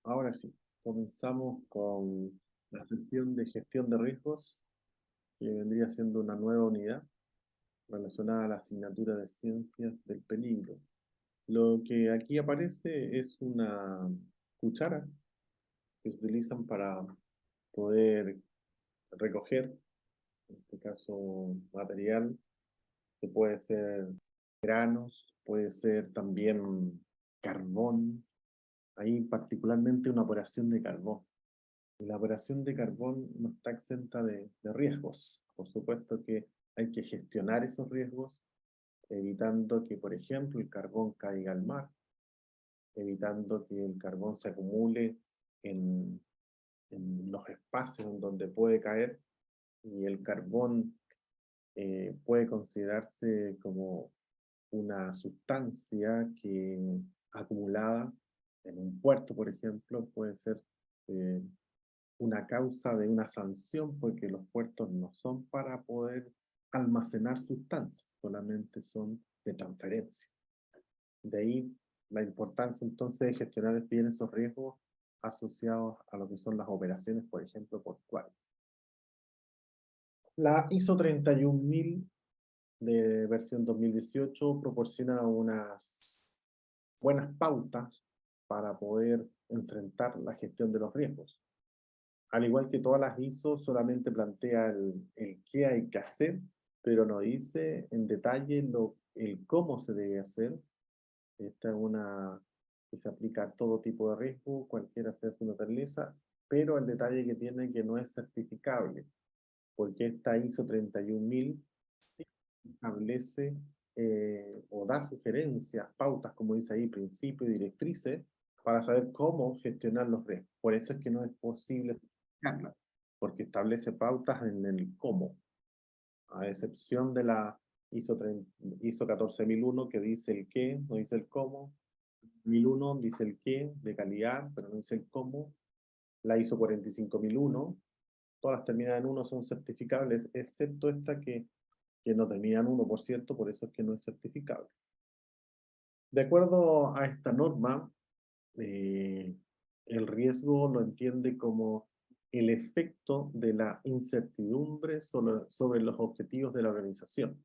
Ahora sí, comenzamos con la sesión de gestión de riesgos, que vendría siendo una nueva unidad relacionada a la asignatura de ciencias del peligro. Lo que aquí aparece es una cuchara que se utilizan para poder recoger, en este caso, material que puede ser granos, puede ser también carbón, ahí particularmente una operación de carbón. La operación de carbón no está exenta de riesgos. Por supuesto que hay que gestionar esos riesgos, evitando que, por ejemplo, el carbón caiga al mar, evitando que el carbón se acumule en, en los espacios en donde puede caer, y el carbón puede considerarse como una sustancia que acumulada en un puerto, por ejemplo, puede ser eh, una causa de una sanción, porque los puertos no son para poder almacenar sustancias, solamente son de transferencia. De ahí la importancia entonces de gestionar bien esos riesgos asociados a lo que son las operaciones, por ejemplo, portuarias. La ISO 31000 de versión 2018 proporciona unas buenas pautas para poder enfrentar la gestión de los riesgos. Al igual que todas las ISO, solamente plantea el qué hay que hacer, pero no dice en detalle el cómo se debe hacer. Esta es una que se aplica a todo tipo de riesgo, cualquiera sea su naturaleza, pero el detalle que tiene que no es certificable, porque esta ISO 31000 sí establece o da sugerencias, pautas, como dice ahí, principios y directrices, para saber cómo gestionar los riesgos. Por eso es que no es posible certificarla, porque establece pautas en el cómo, a excepción de la ISO 14001, que dice el qué, no dice el cómo. 1001 dice el qué de calidad, pero no dice el cómo. La ISO 45001, todas las terminadas en uno son certificables, excepto esta que no termina en uno, por cierto, por eso es que no es certificable. De acuerdo a esta norma, eh, el riesgo lo entiende como el efecto de la incertidumbre sobre los objetivos de la organización.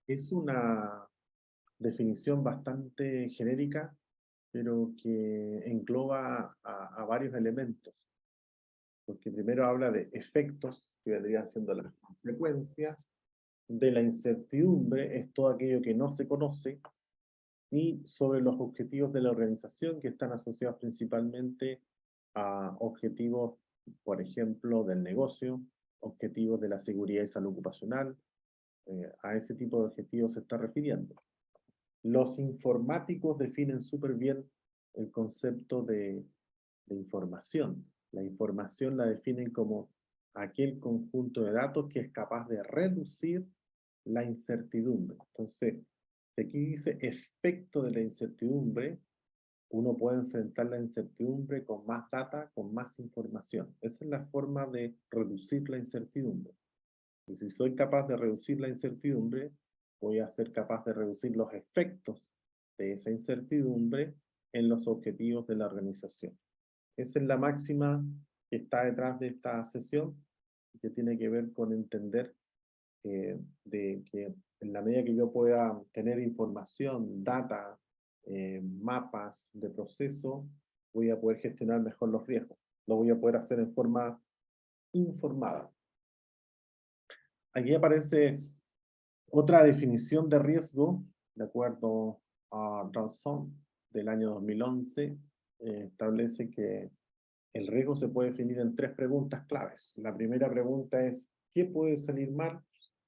Es una definición bastante genérica, pero que engloba a varios elementos, porque primero habla de efectos, que vendrían siendo las consecuencias, de la incertidumbre, es todo aquello que no se conoce, y sobre los objetivos de la organización, que están asociados principalmente a objetivos, por ejemplo, del negocio, objetivos de la seguridad y salud ocupacional. A ese tipo de objetivos se está refiriendo. Los informáticos definen súper bien el concepto de información. La información la definen como aquel conjunto de datos que es capaz de reducir la incertidumbre. Entonces, aquí dice efecto de la incertidumbre, uno puede enfrentar la incertidumbre con más data, con más información. Esa es la forma de reducir la incertidumbre. Y si soy capaz de reducir la incertidumbre, voy a ser capaz de reducir los efectos de esa incertidumbre en los objetivos de la organización. Esa es la máxima que está detrás de esta sesión, que tiene que ver con entender de que en la medida que yo pueda tener información, data, mapas de proceso, voy a poder gestionar mejor los riesgos. Lo voy a poder hacer en forma informada. Aquí aparece otra definición de riesgo, de acuerdo a Rawson, del año 2011, establece que el riesgo se puede definir en tres preguntas claves. La primera pregunta es, ¿qué puede salir mal?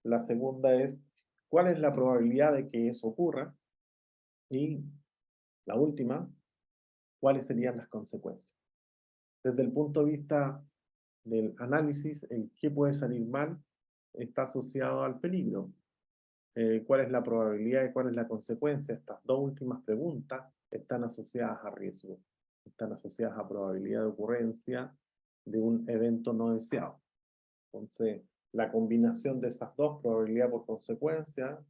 La segunda es, ¿cuál es la probabilidad de que eso ocurra? Y la última, ¿cuáles serían las consecuencias? Desde el punto de vista del análisis, el qué puede salir mal está asociado al peligro. ¿Cuál es la probabilidad y cuál es la consecuencia? Estas dos últimas preguntas están asociadas a riesgo, están asociadas a probabilidad de ocurrencia de un evento no deseado. Entonces, la combinación de esas dos, probabilidad por consecuencia,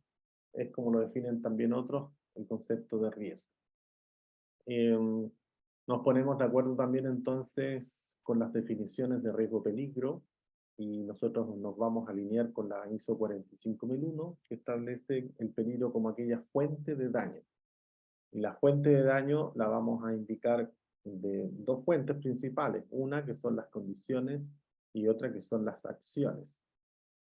es como lo definen también otros, el concepto de riesgo. Nos ponemos de acuerdo también entonces con las definiciones de riesgo-peligro y nosotros nos vamos a alinear con la ISO 45001 que establece el peligro como aquella fuente de daño. Y la fuente de daño la vamos a indicar de dos fuentes principales, una que son las condiciones y otra que son las acciones.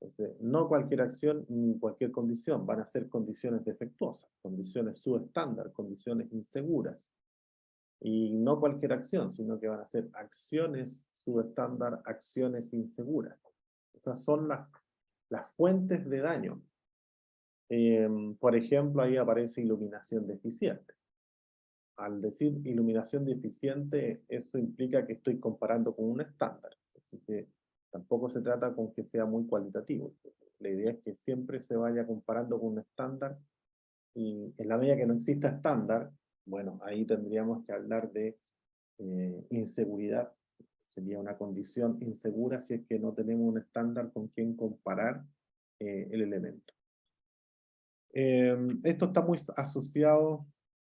Entonces, no cualquier acción ni cualquier condición, van a ser condiciones defectuosas, condiciones subestándar, condiciones inseguras. Y no cualquier acción, sino que van a ser acciones subestándar, acciones inseguras. Esas son las fuentes de daño. Por ejemplo, ahí aparece iluminación deficiente. Al decir iluminación deficiente, eso implica que estoy comparando con un estándar. Así que tampoco se trata con que sea muy cualitativo. La idea es que siempre se vaya comparando con un estándar y en la medida que no exista estándar, bueno, ahí tendríamos que hablar de inseguridad. Sería una condición insegura si es que no tenemos un estándar con quien comparar el elemento. Esto está muy asociado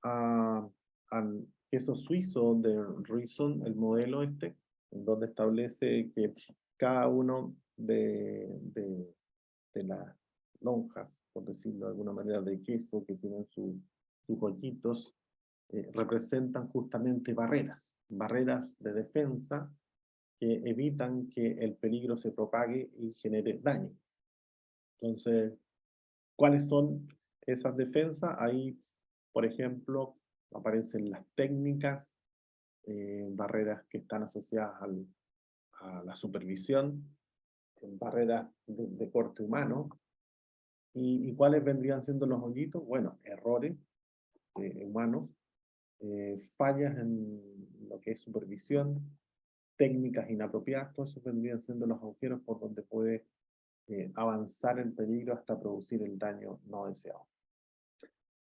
al queso suizo de Reason, el modelo este, en donde establece que cada uno de las lonjas, por decirlo de alguna manera, de queso que tienen sus hoyitos, representan justamente barreras de defensa que evitan que el peligro se propague y genere daño. Entonces, ¿cuáles son esas defensas? Ahí, por ejemplo, aparecen las técnicas, barreras que están asociadas a la supervisión, barreras de corte humano. ¿Y cuáles vendrían siendo los hoyitos? Bueno, errores humanos, fallas en lo que es supervisión, técnicas inapropiadas, todos esos vendrían siendo los agujeros por donde puede avanzar el peligro hasta producir el daño no deseado.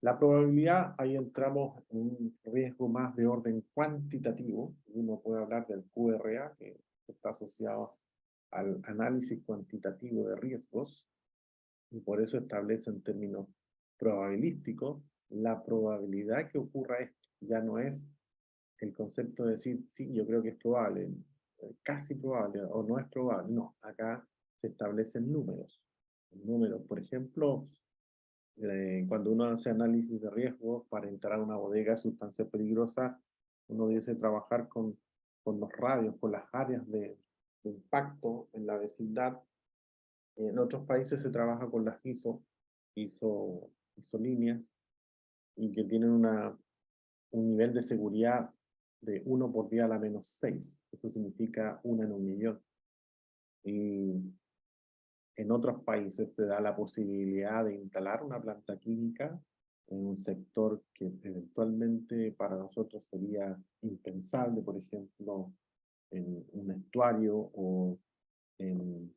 La probabilidad, ahí entramos en un riesgo más de orden cuantitativo. Uno puede hablar del QRA, que está asociado al análisis cuantitativo de riesgos, y por eso establece en términos probabilísticos la probabilidad que ocurra esto. Ya no es el concepto de decir, sí, yo creo que es probable, casi probable, o no es probable. No, acá se establecen números. Números, por ejemplo, cuando uno hace análisis de riesgos para entrar a una bodega de sustancias peligrosas, uno debe trabajar con los radios, con las áreas de impacto en la vecindad. En otros países se trabaja con las ISO líneas, y que tienen un nivel de seguridad de 1 por 10 a la menos 6. Eso significa 1 en 1.000.000. Y en otros países se da la posibilidad de instalar una planta química en un sector que eventualmente para nosotros sería impensable, por ejemplo, en un estuario o en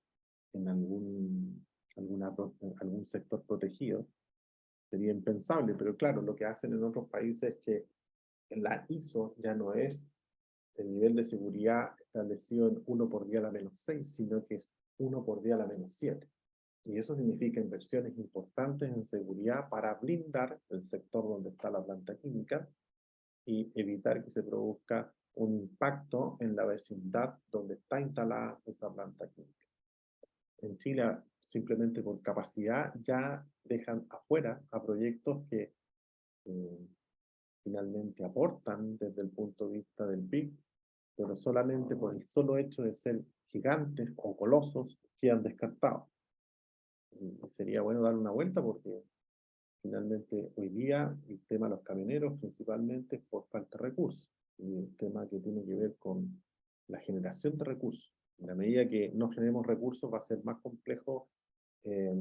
algún sector protegido. Sería impensable, pero claro, lo que hacen en otros países es que en la ISO ya no es el nivel de seguridad establecido en 1 por 10 a la menos 6, sino que es 1 por 10 a la menos 7. Y eso significa inversiones importantes en seguridad para blindar el sector donde está la planta química y evitar que se produzca un impacto en la vecindad donde está instalada esa planta química. En Chile, simplemente por capacidad, ya dejan afuera a proyectos que finalmente aportan desde el punto de vista del PIB, pero solamente por el solo hecho de ser gigantes o colosos quedan descartados. Y sería bueno darle una vuelta porque finalmente hoy día el tema de los camioneros principalmente es por falta de recursos, y el tema que tiene que ver con la generación de recursos. En la medida que no generemos recursos va a ser más complejo eh,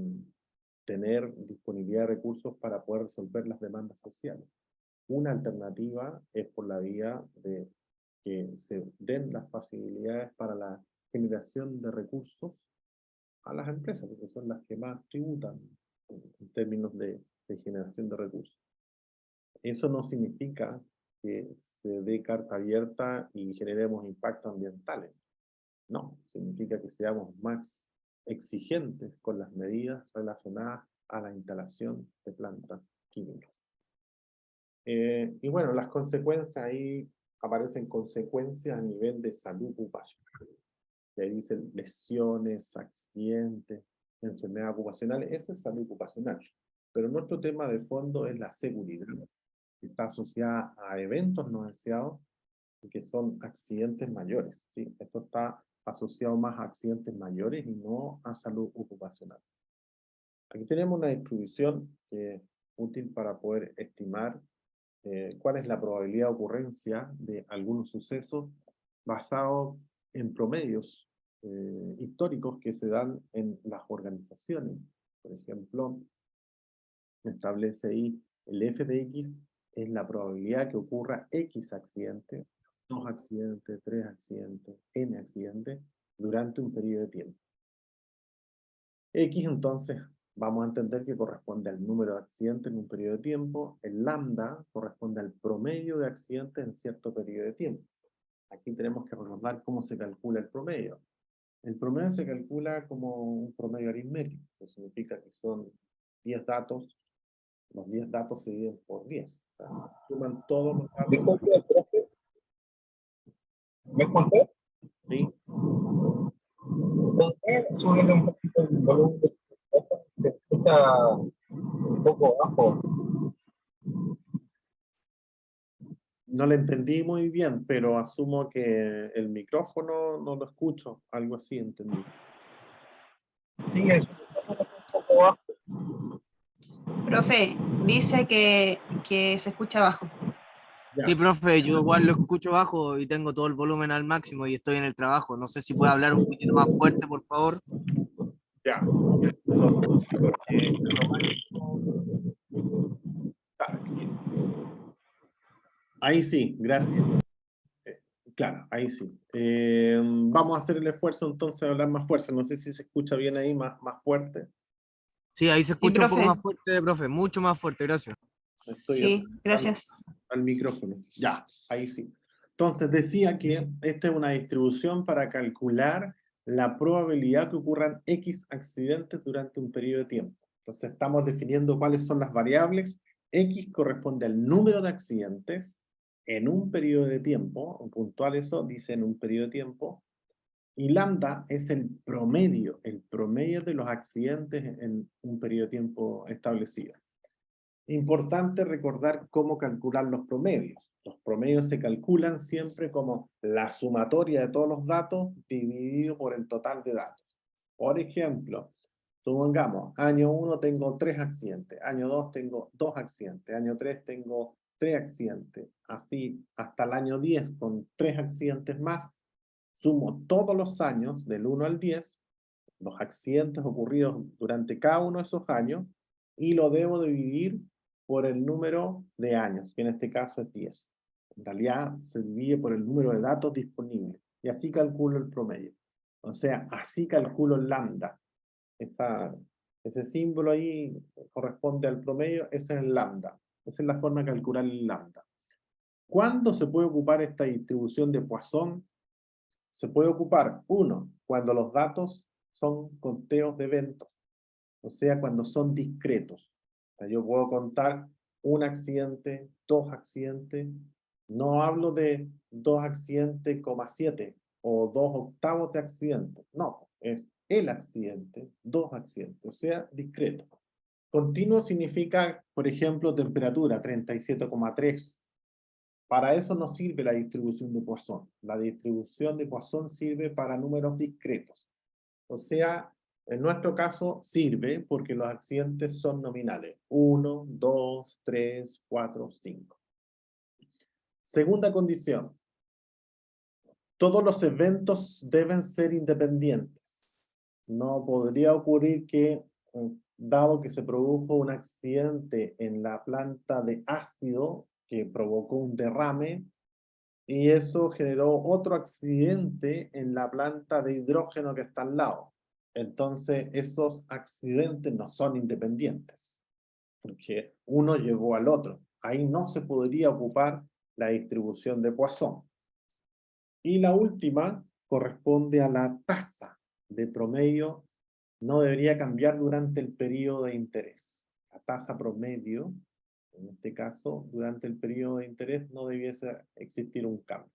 tener disponibilidad de recursos para poder resolver las demandas sociales. Una alternativa es por la vía de que se den las facilidades para la generación de recursos a las empresas, porque son las que más tributan en términos de generación de recursos. Eso no significa que se dé carta abierta y generemos impactos ambientales. No, significa que seamos más exigentes con las medidas relacionadas a la instalación de plantas químicas. Y bueno, las consecuencias ahí aparecen consecuencias a nivel de salud ocupacional. Y ahí dicen lesiones, accidentes, enfermedades ocupacionales, eso es salud ocupacional. Pero nuestro tema de fondo es la seguridad, que está asociada a eventos no deseados y que son accidentes mayores, ¿sí? Esto está asociado más a accidentes mayores y no a salud ocupacional. Aquí tenemos una distribución que es útil para poder estimar cuál es la probabilidad de ocurrencia de algunos sucesos basados en promedios históricos que se dan en las organizaciones. Por ejemplo, establece ahí el f de x es la probabilidad que ocurra x accidentes, 2 accidentes, 3 accidentes, n accidentes durante un periodo de tiempo. X entonces vamos a entender que corresponde al número de accidentes en un periodo de tiempo, el lambda corresponde al promedio de accidentes en cierto periodo de tiempo. Aquí tenemos que recordar cómo se calcula el promedio. El promedio se calcula como un promedio aritmético, eso significa que son 10 datos, los 10 datos se dividen por 10. O sea, suman todos los datos. Disculpe, profe, ¿me escuché? ¿Sí? Entonces, subiendo un poquito el volumen de se escucha un poco bajo. No le entendí muy bien, pero asumo que el micrófono no lo escucho, algo así entendí. Sí, es un poco bajo. Profe, dice que se escucha bajo. Ya. Sí, profe, yo igual lo escucho bajo y tengo todo el volumen al máximo y estoy en el trabajo. No sé si puede hablar un poquito más fuerte, por favor. Ya. Porque lo máximo. Ahí sí, gracias. Claro, ahí sí. Vamos a hacer el esfuerzo entonces de hablar más fuerte. No sé si se escucha bien ahí, más fuerte. Sí, ahí se escucha un poco profe. más fuerte, profe, mucho más fuerte, gracias. Estoy Sí, gracias. al micrófono. Ya, ahí sí. Entonces decía que esta es una distribución para calcular la probabilidad que ocurran X accidentes durante un periodo de tiempo. Entonces estamos definiendo cuáles son las variables. X corresponde al número de accidentes en un periodo de tiempo, puntual eso, dice en un periodo de tiempo, y lambda es el promedio de los accidentes en un periodo de tiempo establecido. Importante recordar cómo calcular los promedios. Los promedios se calculan siempre como la sumatoria de todos los datos dividido por el total de datos. Por ejemplo, supongamos, año 1 tengo 3 accidentes, año 2 tengo 2 accidentes, año 3 tengo 3 accidentes, así hasta el año 10 con 3 accidentes más, sumo todos los años del 1 al 10, los accidentes ocurridos durante cada uno de esos años, y lo debo dividir por el número de años, que en este caso es 10. En realidad se divide por el número de datos disponibles, y así calculo el promedio. O sea, así calculo el lambda. Ese símbolo ahí corresponde al promedio, ese es el lambda. Esa es la forma de calcular el lambda. ¿Cuándo se puede ocupar esta distribución de Poisson? Se puede ocupar, uno, cuando los datos son conteos de eventos, o sea, cuando son discretos. O sea, yo puedo contar un accidente, 2 accidentes, no hablo de 2 accidentes, 7 o 2 octavos de accidente, no, es el accidente, 2 accidentes, o sea, discreto. Continuo significa, por ejemplo, temperatura 37,3. Para eso no sirve la distribución de Poisson. La distribución de Poisson sirve para números discretos. O sea, en nuestro caso sirve porque los accidentes son nominales. 1, 2, 3, 4, 5. Segunda condición. Todos los eventos deben ser independientes. No podría ocurrir que, dado que se produjo un accidente en la planta de ácido que provocó un derrame, y eso generó otro accidente en la planta de hidrógeno que está al lado. Entonces, esos accidentes no son independientes, porque uno llevó al otro. Ahí no se podría ocupar la distribución de Poisson. Y la última corresponde a la tasa de promedio. No debería cambiar durante el periodo de interés. La tasa promedio En este caso, durante el periodo de interés no debiese existir un cambio.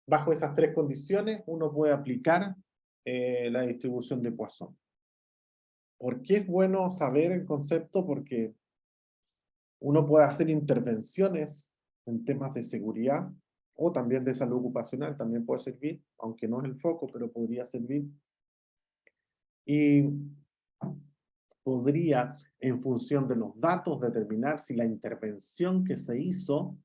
Bajo esas tres condiciones, uno puede aplicar la distribución de Poisson. ¿Por qué es bueno saber el concepto? Porque uno puede hacer intervenciones en temas de seguridad o también de salud ocupacional, también puede servir, aunque no es el foco, pero podría servir. Y podría, en función de los datos, determinar si la intervención que se hizo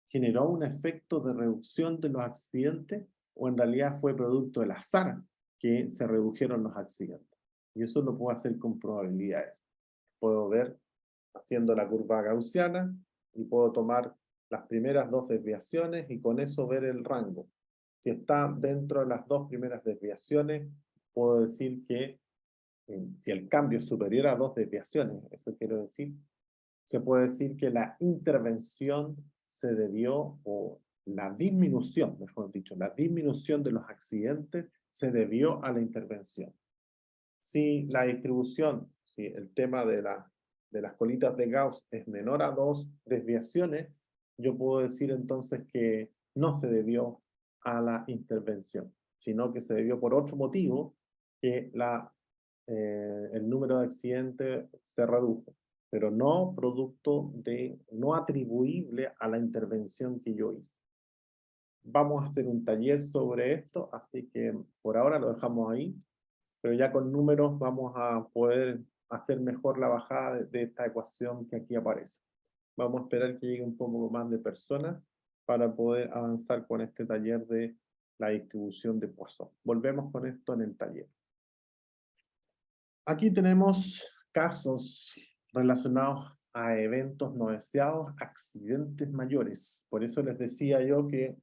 generó un efecto de reducción de los accidentes o en realidad fue producto del azar que se redujeron los accidentes. Y eso lo puedo hacer con probabilidades. Puedo ver haciendo la curva gaussiana y puedo tomar las primeras dos desviaciones y con eso ver el rango. Si está dentro de las dos primeras desviaciones, puedo decir que si el cambio es superior a dos desviaciones, eso quiero decir, se puede decir que la intervención se debió, o la disminución, mejor dicho, la disminución de los accidentes se debió a la intervención. Si la distribución, si el tema de las colitas de Gauss es menor a dos desviaciones, yo puedo decir entonces que no se debió a la intervención, sino que se debió por otro motivo, que el número de accidentes se redujo, pero no producto de, no atribuible a la intervención que yo hice. Vamos a hacer un taller sobre esto, así que por ahora lo dejamos ahí, pero ya con números vamos a poder hacer mejor la bajada de esta ecuación que aquí aparece. Vamos a esperar que llegue un poco más de personas para poder avanzar con este taller de la distribución de Poisson. Volvemos con esto en el taller. Aquí tenemos casos relacionados a eventos no deseados, accidentes mayores. Por eso les decía yo que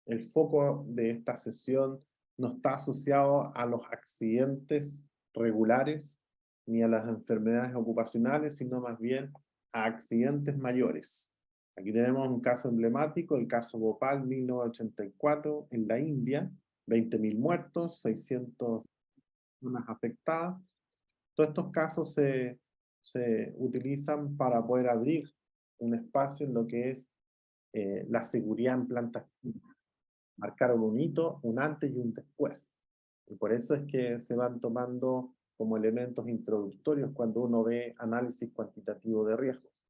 el foco de esta sesión no está asociado a los accidentes regulares ni a las enfermedades ocupacionales, sino más bien a accidentes mayores. Aquí tenemos un caso emblemático, el caso Bhopal 1984 en la India, 20.000 muertos, 600 personas afectadas. Todos estos casos se utilizan para poder abrir un espacio en lo que es la seguridad en plantas químicas. Marcaron un hito, un antes y un después. Y por eso es que se van tomando como elementos introductorios cuando uno ve análisis cuantitativo de riesgos.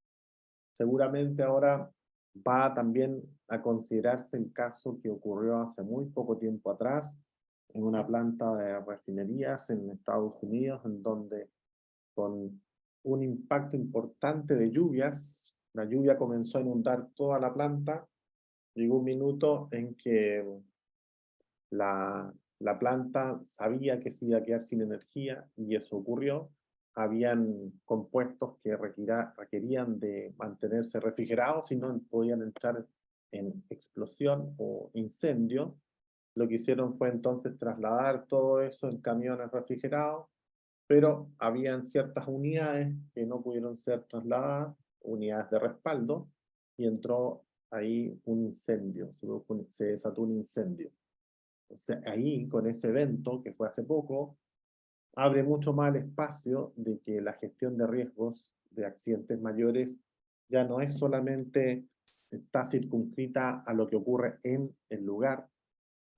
Seguramente ahora va también a considerarse el caso que ocurrió hace muy poco tiempo atrás en una planta de refinerías en Estados Unidos, en donde con un impacto importante de lluvias, la lluvia comenzó a inundar toda la planta, llegó un minuto en que la planta sabía que se iba a quedar sin energía y eso ocurrió. Habían compuestos que requerían de mantenerse refrigerados, si no podían entrar en explosión o incendio. Lo que hicieron fue entonces trasladar todo eso en camiones refrigerados, pero habían ciertas unidades que no pudieron ser trasladadas, unidades de respaldo, y entró ahí un incendio, se desató un incendio. O sea, ahí, con ese evento, que fue hace poco, abre mucho más el espacio de que la gestión de riesgos de accidentes mayores ya no es solamente, está circunscrita a lo que ocurre en el lugar,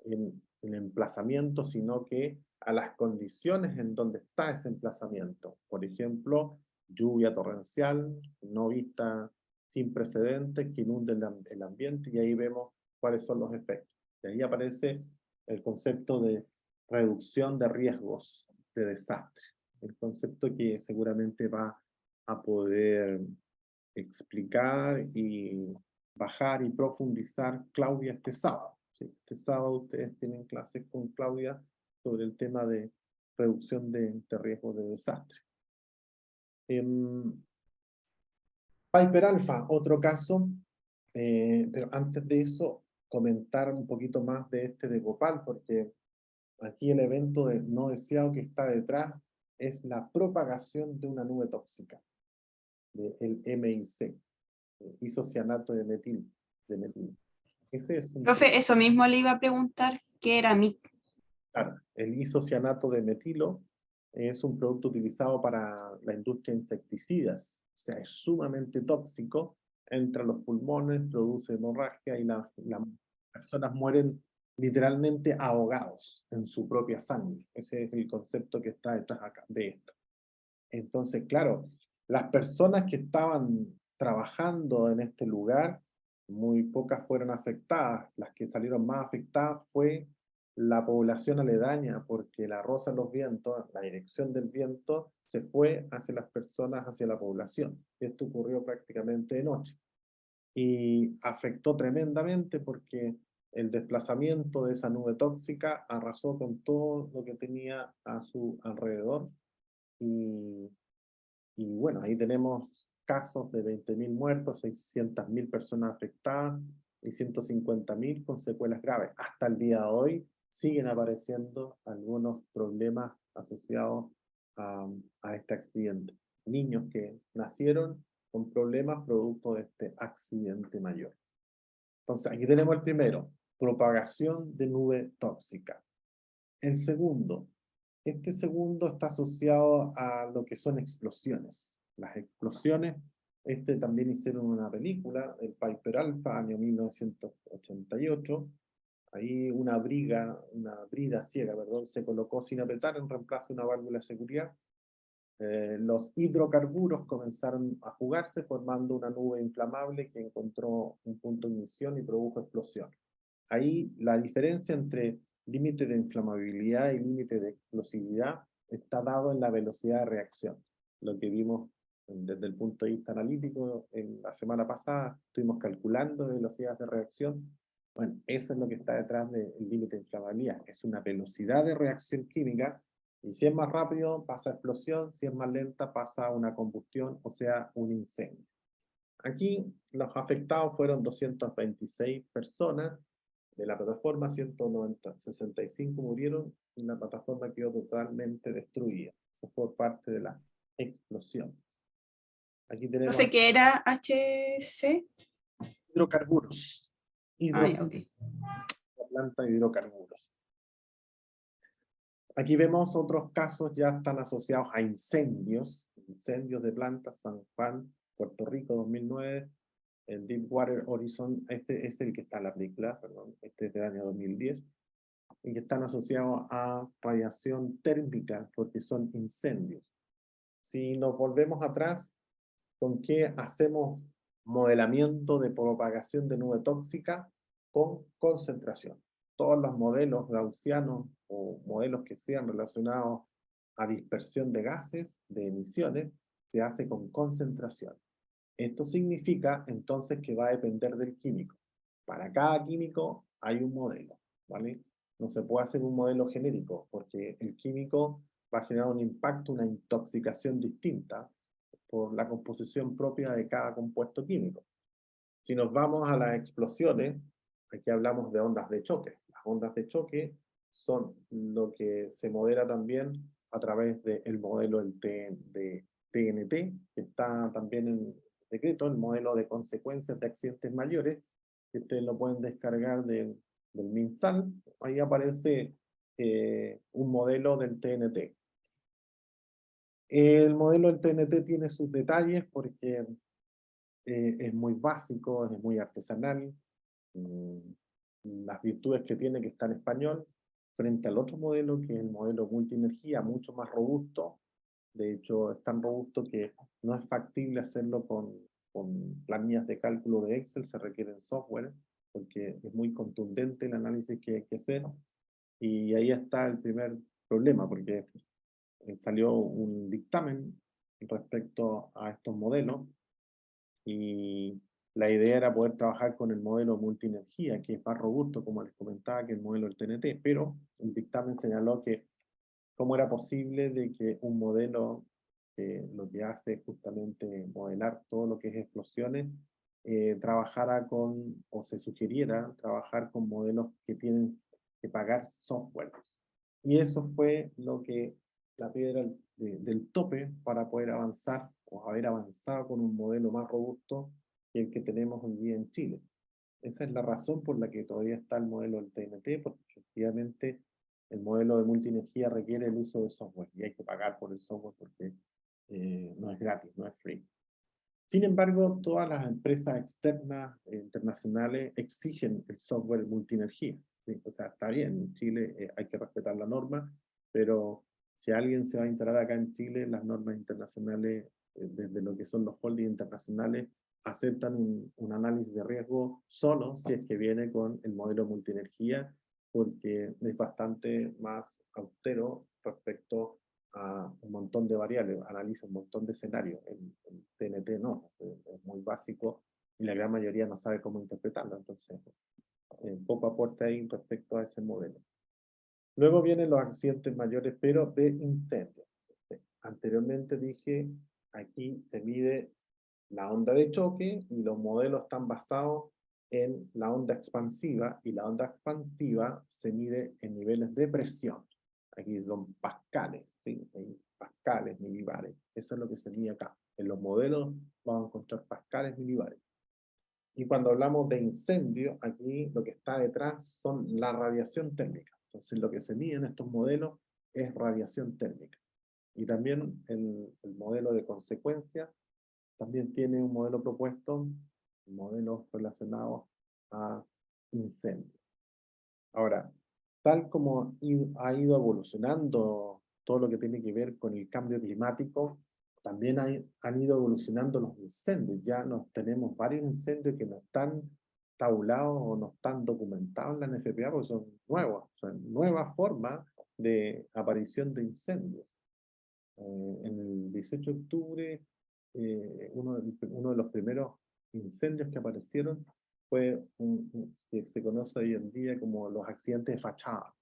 en el emplazamiento, sino que a las condiciones en donde está ese emplazamiento. Por ejemplo, lluvia torrencial, no vista, sin precedentes, que inunde el ambiente, y ahí vemos cuáles son los efectos. Y ahí aparece el concepto de reducción de riesgos de desastre, el concepto que seguramente va a poder explicar y bajar y profundizar Claudia este sábado. ¿Sí? Este sábado ustedes tienen clases con Claudia sobre el tema de reducción de riesgos de desastre. Piper Alpha, otro caso, pero antes de eso, comentar un poquito más de este de Bhopal, porque aquí el evento no deseado que está detrás es la propagación de una nube tóxica, el MIC, isocianato de metilo. Ese es un... Profe, eso mismo le iba a preguntar, ¿qué era MIC? Claro, el isocianato de metilo es un producto utilizado para la industria de insecticidas, o sea, es sumamente tóxico entra a los pulmones, produce hemorragia y las personas mueren literalmente ahogados en su propia sangre. Ese es el concepto que está detrás acá, de esto. Entonces, claro, las personas que estaban trabajando en este lugar, muy pocas fueron afectadas. Las que salieron más afectadas fue la población aledaña, porque la rosa de los vientos, la dirección del viento, se fue hacia las personas, hacia la población. Esto ocurrió prácticamente de noche. Y afectó tremendamente porque el desplazamiento de esa nube tóxica arrasó con todo lo que tenía a su alrededor. Y bueno, ahí tenemos casos de 20.000 muertos, 600.000 personas afectadas y 150.000 con secuelas graves. Hasta el día de hoy siguen apareciendo algunos problemas asociados a este accidente. Niños que nacieron con problemas producto de este accidente mayor. Entonces, aquí tenemos el primero, propagación de nube tóxica. El segundo, este segundo está asociado a lo que son explosiones. Las explosiones, también hicieron una película, el Piper Alpha, año 1988. Ahí una brida ciega, perdón, se colocó sin apretar en reemplazo de una válvula de seguridad. Los hidrocarburos comenzaron a fugarse formando una nube inflamable que encontró un punto de ignición y produjo explosión. Ahí la diferencia entre límite de inflamabilidad y límite de explosividad está dado en la velocidad de reacción. Lo que vimos desde el punto de vista analítico en la semana pasada, estuvimos calculando velocidades de reacción. Bueno, eso es lo que está detrás del límite de inflamabilidad. Es una velocidad de reacción química, y si es más rápido pasa a explosión, si es más lenta pasa a una combustión, o sea, un incendio. Aquí los afectados fueron 226 personas, de la plataforma 165 murieron y la plataforma quedó totalmente destruida. Eso fue parte de la explosión. Aquí tenemos Profe, ¿qué era HC? hidrocarburos. Ah, ya, ok. La planta de hidrocarburos. Aquí vemos otros casos ya están asociados a incendios de plantas, San Juan, Puerto Rico 2009, el Deepwater Horizon, este es el que está en la película, perdón, este es del año 2010, y que están asociados a radiación térmica porque son incendios. Si nos volvemos atrás, ¿con qué hacemos modelamiento de propagación de nube tóxica? Con concentración. Todos los modelos gaussianos o modelos que sean relacionados a dispersión de gases, de emisiones, se hace con concentración. Esto significa entonces que va a depender del químico. Para cada químico hay un modelo, ¿vale? No se puede hacer un modelo genérico porque el químico va a generar un impacto, una intoxicación distinta por la composición propia de cada compuesto químico. Si nos vamos a las explosiones, aquí hablamos de ondas de choque. Las ondas de choque son lo que se modela también a través del modelo de TNT, que está también en decreto, el modelo de consecuencias de accidentes mayores, que ustedes lo pueden descargar del MinSal. Ahí aparece un modelo del TNT. El modelo del TNT tiene sus detalles porque es muy básico, es muy artesanal. Las virtudes que tiene que está en español, frente al otro modelo, que es el modelo multienergía, mucho más robusto. De hecho, es tan robusto que no es factible hacerlo con planillas de cálculo de Excel, se requieren software, porque es muy contundente el análisis que hay que hacer. Y ahí está el primer problema, porque salió un dictamen respecto a estos modelos, y la idea era poder trabajar con el modelo multienergía, que es más robusto, como les comentaba, que el modelo del TNT, pero el dictamen señaló que cómo era posible de que un modelo que lo que hace es justamente modelar todo lo que es explosiones, trabajara con, o se sugiriera trabajar con modelos que tienen que pagar software. Y eso fue lo que la piedra del tope para poder avanzar o haber avanzado con un modelo más robusto que el que tenemos hoy día en Chile. Esa es la razón por la que todavía está el modelo del TNT, porque efectivamente el modelo de multienergía requiere el uso de software y hay que pagar por el software porque no es gratis, no es free. Sin embargo, todas las empresas externas internacionales exigen el software multienergía, ¿sí? O sea, está bien, en Chile hay que respetar la norma, pero si alguien se va a instalar acá en Chile, las normas internacionales, desde lo que son los holdings internacionales, aceptan un análisis de riesgo solo si es que viene con el modelo multienergía, porque es bastante más austero respecto a un montón de variables, analiza un montón de escenarios. En TNT no, es muy básico y la gran mayoría no sabe cómo interpretarlo, entonces poco aporte ahí respecto a ese modelo. Luego vienen los accidentes mayores, pero de incendio. Anteriormente dije, aquí se mide la onda de choque y los modelos están basados en la onda expansiva, y la onda expansiva se mide en niveles de presión. Aquí son pascales, ¿sí? Pascales, milibares. Eso es lo que se mide acá. En los modelos vamos a encontrar pascales, milibares. Y cuando hablamos de incendio, aquí lo que está detrás son la radiación térmica. Entonces lo que se mide en estos modelos es radiación térmica. Y también el modelo de consecuencia también tiene un modelo propuesto, modelos relacionados a incendios. Ahora, tal como ha ido evolucionando todo lo que tiene que ver con el cambio climático, también han ido evolucionando los incendios. Ya tenemos varios incendios que no están tabulados o no están documentados en la NFPA porque son nuevas formas de aparición de incendios. En el 18 de octubre, uno de los primeros incendios que aparecieron fue que se conoce hoy en día como los accidentes de fachada.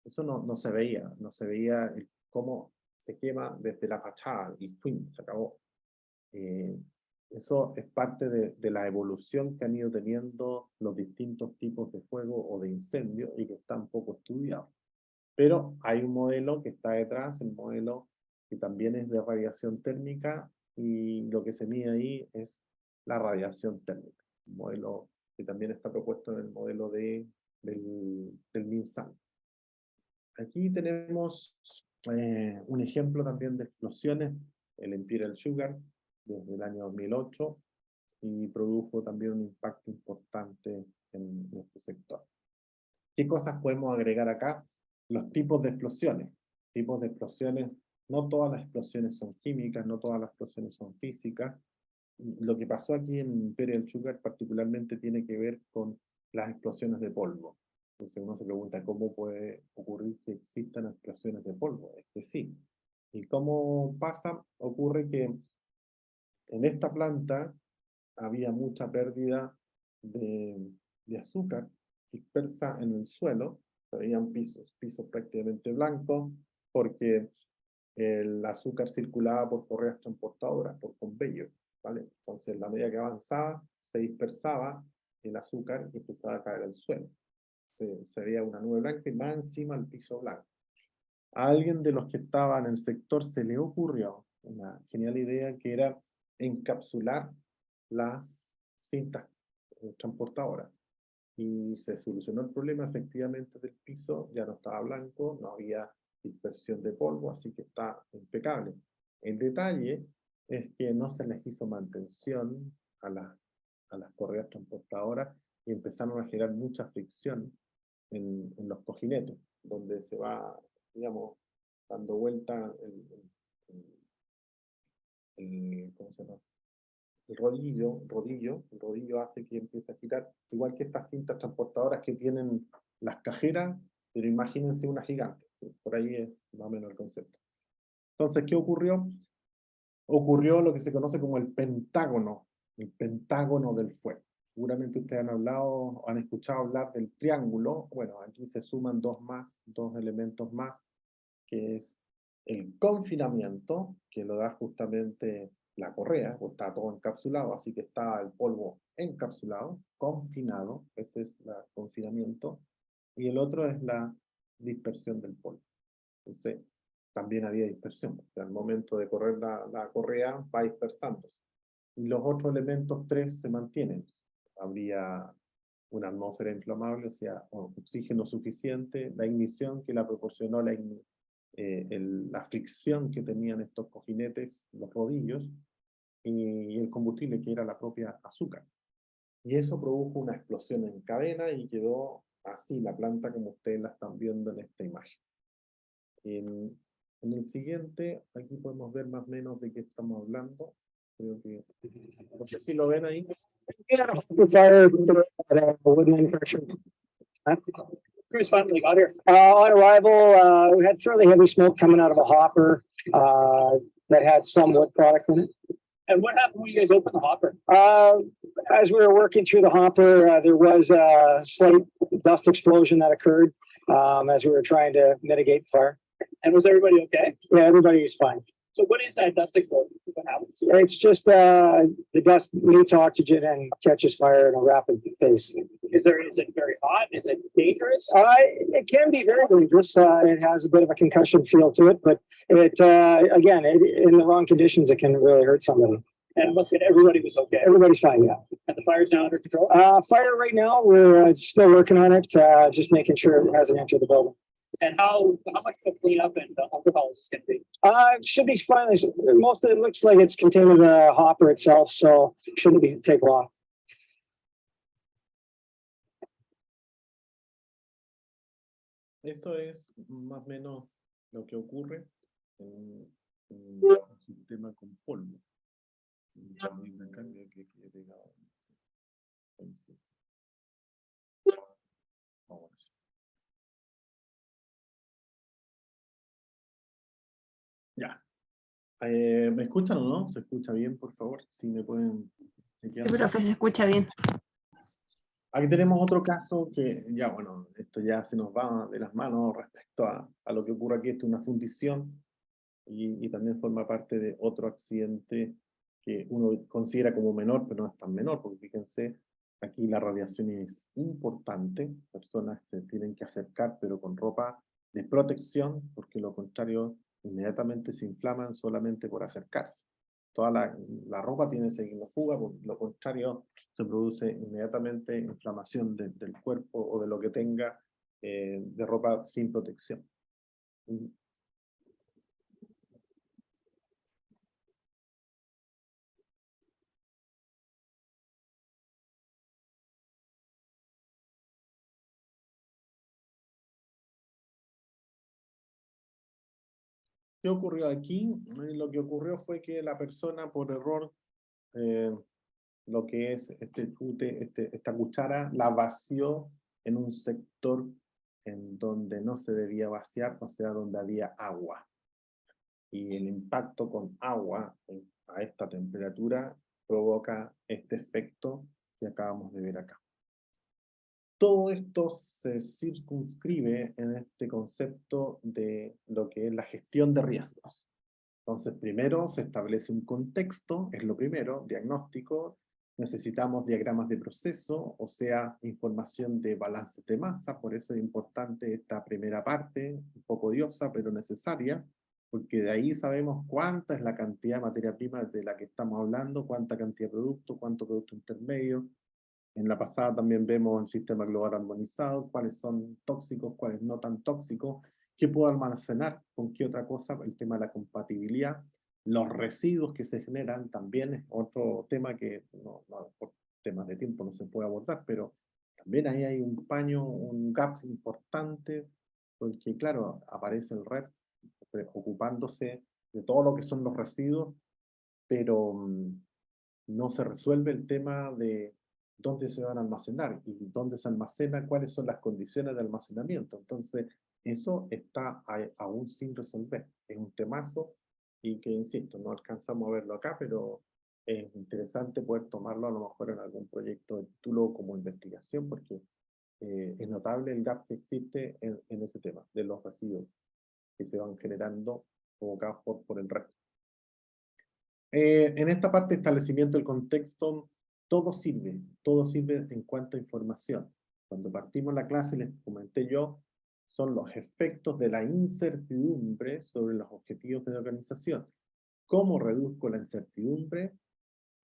Eso no se veía, cómo se quema desde la fachada y ¡pum! Se acabó. Eso es parte de la evolución que han ido teniendo los distintos tipos de fuego o de incendio y que están poco estudiados. Pero hay un modelo que está detrás, el modelo que también es de radiación térmica, y lo que se mide ahí es la radiación térmica. Un modelo que también está propuesto en el modelo del MinSal. Aquí tenemos un ejemplo también de explosiones, el Imperial Sugar, desde el año 2008, y produjo también un impacto importante en este sector. ¿Qué cosas podemos agregar acá? Los tipos de explosiones. Tipos de explosiones, no todas las explosiones son químicas, no todas las explosiones son físicas. Lo que pasó aquí en Imperial Sugar particularmente tiene que ver con las explosiones de polvo. Entonces uno se pregunta cómo puede ocurrir que existan explosiones de polvo. Es que sí. ¿Y cómo pasa? Ocurre que en esta planta había mucha pérdida de azúcar dispersa en el suelo. Se veían pisos prácticamente blancos, porque el azúcar circulaba por correas transportadoras, por conveyos, ¿vale? Entonces, a medida que avanzaba, se dispersaba el azúcar y empezaba a caer al suelo. Se veía una nube blanca y más encima el piso blanco. A alguien de los que estaban en el sector se le ocurrió una genial idea, que era encapsular las cintas transportadoras. Y se solucionó el problema efectivamente del piso, ya no estaba blanco, no había dispersión de polvo, así que está impecable. El detalle es que no se les hizo mantención a las correas transportadoras y empezaron a generar mucha fricción en los cojinetes, donde se va, digamos, dando vuelta ¿cómo se llama? El rodillo hace que empiece a girar, igual que estas cintas transportadoras que tienen las cajeras, pero imagínense una gigante. Por ahí es más o menos el concepto. Entonces, ¿qué ocurrió? Ocurrió lo que se conoce como el pentágono del fuego. Seguramente ustedes han hablado, han escuchado hablar del triángulo. Bueno, aquí se suman dos elementos más, que es el confinamiento, que lo da justamente la correa, pues está todo encapsulado, así que está el polvo encapsulado, confinado, ese es el confinamiento, y el otro es la dispersión del polvo. Entonces, también había dispersión, porque al momento de correr la correa va dispersándose. Y los otros elementos tres se mantienen. Habría una atmósfera inflamable, o sea, oxígeno suficiente, la ignición que la proporcionó la fricción que tenían estos cojinetes, los rodillos, y el combustible que era la propia azúcar. Y eso produjo una explosión en cadena y quedó así la planta como ustedes la están viendo en esta imagen. En el siguiente, aquí podemos ver más o menos de qué estamos hablando. Creo que, no sé si lo ven ahí. Wood manufacturing. Crews finally got here. On arrival, we had fairly heavy smoke coming out of a hopper that had some wood product in it. And what happened when you guys opened the hopper? As we were working through the hopper, there was a slight dust explosion that occurred as we were trying to mitigate the fire. And was everybody okay? Yeah, everybody was fine. So what is that dust explosion? What happens? It's just the dust meets oxygen and catches fire at a rapid pace. Is it very hot? Is it dangerous? It can be very dangerous. It has a bit of a concussion feel to it, but it again, in the wrong conditions, it can really hurt somebody. And everybody was okay. Everybody's fine, yeah. And the fire's now under control? Fire right now, we're still working on it, just making sure it hasn't entered the building. And how much of cleanup and overhaul is this going to be? It should be fun. Most of it looks like it's contained in the hopper itself, so shouldn't take long. Eso es más o menos lo que ocurre en un sistema con polvo. Ya. ¿Me escuchan o no? ¿Se escucha bien, por favor? Si me pueden chequear. Sí, profe, se escucha bien. Aquí tenemos otro caso que ya, bueno, esto ya se nos va de las manos respecto a lo que ocurre aquí. Esto es una fundición y también forma parte de otro accidente que uno considera como menor, pero no es tan menor, porque fíjense, aquí la radiación es importante. Personas se tienen que acercar, pero con ropa de protección, porque lo contrario, inmediatamente se inflaman solamente por acercarse. Toda la ropa tiene fuga, por lo contrario, se produce inmediatamente inflamación del cuerpo o de lo que tenga de ropa sin protección. ¿Qué ocurrió aquí? Lo que ocurrió fue que la persona por error, lo que es esta cuchara, la vació en un sector en donde no se debía vaciar, o sea, donde había agua. Y el impacto con agua a esta temperatura provoca este efecto que acabamos de ver acá. Todo esto se circunscribe en este concepto de lo que es la gestión de riesgos. Entonces, primero se establece un contexto, es lo primero, diagnóstico. Necesitamos diagramas de proceso, o sea, información de balances de masa. Por eso es importante esta primera parte, un poco odiosa, pero necesaria, porque de ahí sabemos cuánta es la cantidad de materia prima de la que estamos hablando, cuánta cantidad de producto, cuánto producto intermedio. En la pasada también vemos el sistema global armonizado, cuáles son tóxicos, cuáles no tan tóxicos, qué puedo almacenar, con qué otra cosa, el tema de la compatibilidad, los residuos que se generan también es otro tema que por temas de tiempo no se puede abordar, pero también ahí hay un paño, un gap importante, porque claro, aparece el red ocupándose de todo lo que son los residuos, pero no se resuelve el tema de dónde se van a almacenar y dónde se almacena, cuáles son las condiciones de almacenamiento. Entonces, eso está aún sin resolver. Es un temazo y que, insisto, no alcanzamos a verlo acá, pero es interesante poder tomarlo a lo mejor en algún proyecto de título como investigación, porque es notable el gap que existe en ese tema, de los residuos que se van generando provocados por el resto. En esta parte de establecimiento del contexto, todo sirve en cuanto a información. Cuando partimos la clase, les comenté yo, son los efectos de la incertidumbre sobre los objetivos de la organización. ¿Cómo reduzco la incertidumbre?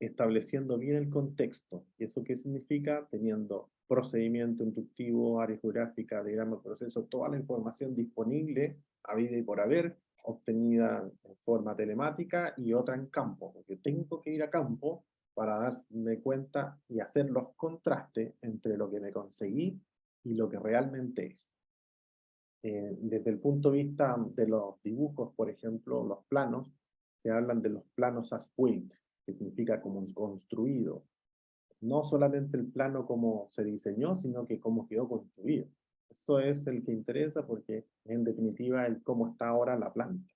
Estableciendo bien el contexto. ¿Y eso qué significa? Teniendo procedimiento instructivo, área geográfica, diagrama de proceso, toda la información disponible, habida y por haber, obtenida en forma telemática y otra en campo, porque tengo que ir a campo para darme cuenta y hacer los contrastes entre lo que me conseguí y lo que realmente es. Desde el punto de vista de los dibujos, por ejemplo, los planos, se hablan de los planos as built, que significa como construido. No solamente el plano como se diseñó, sino que cómo quedó construido. Eso es el que interesa porque, en definitiva, el cómo está ahora la planta.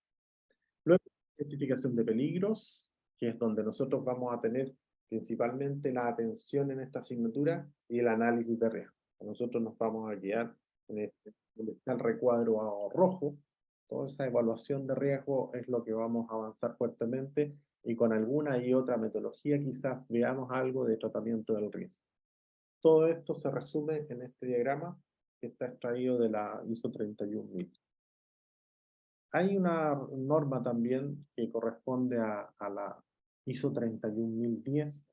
Luego, identificación de peligros, que es donde nosotros vamos a tener principalmente la atención en esta asignatura y el análisis de riesgo. Nosotros nos vamos a guiar en este, donde está el recuadro rojo. Toda esa evaluación de riesgo es lo que vamos a avanzar fuertemente y con alguna y otra metodología quizás veamos algo de tratamiento del riesgo. Todo esto se resume en este diagrama que está extraído de la ISO 31000. Hay una norma también que corresponde a la ISO 31010,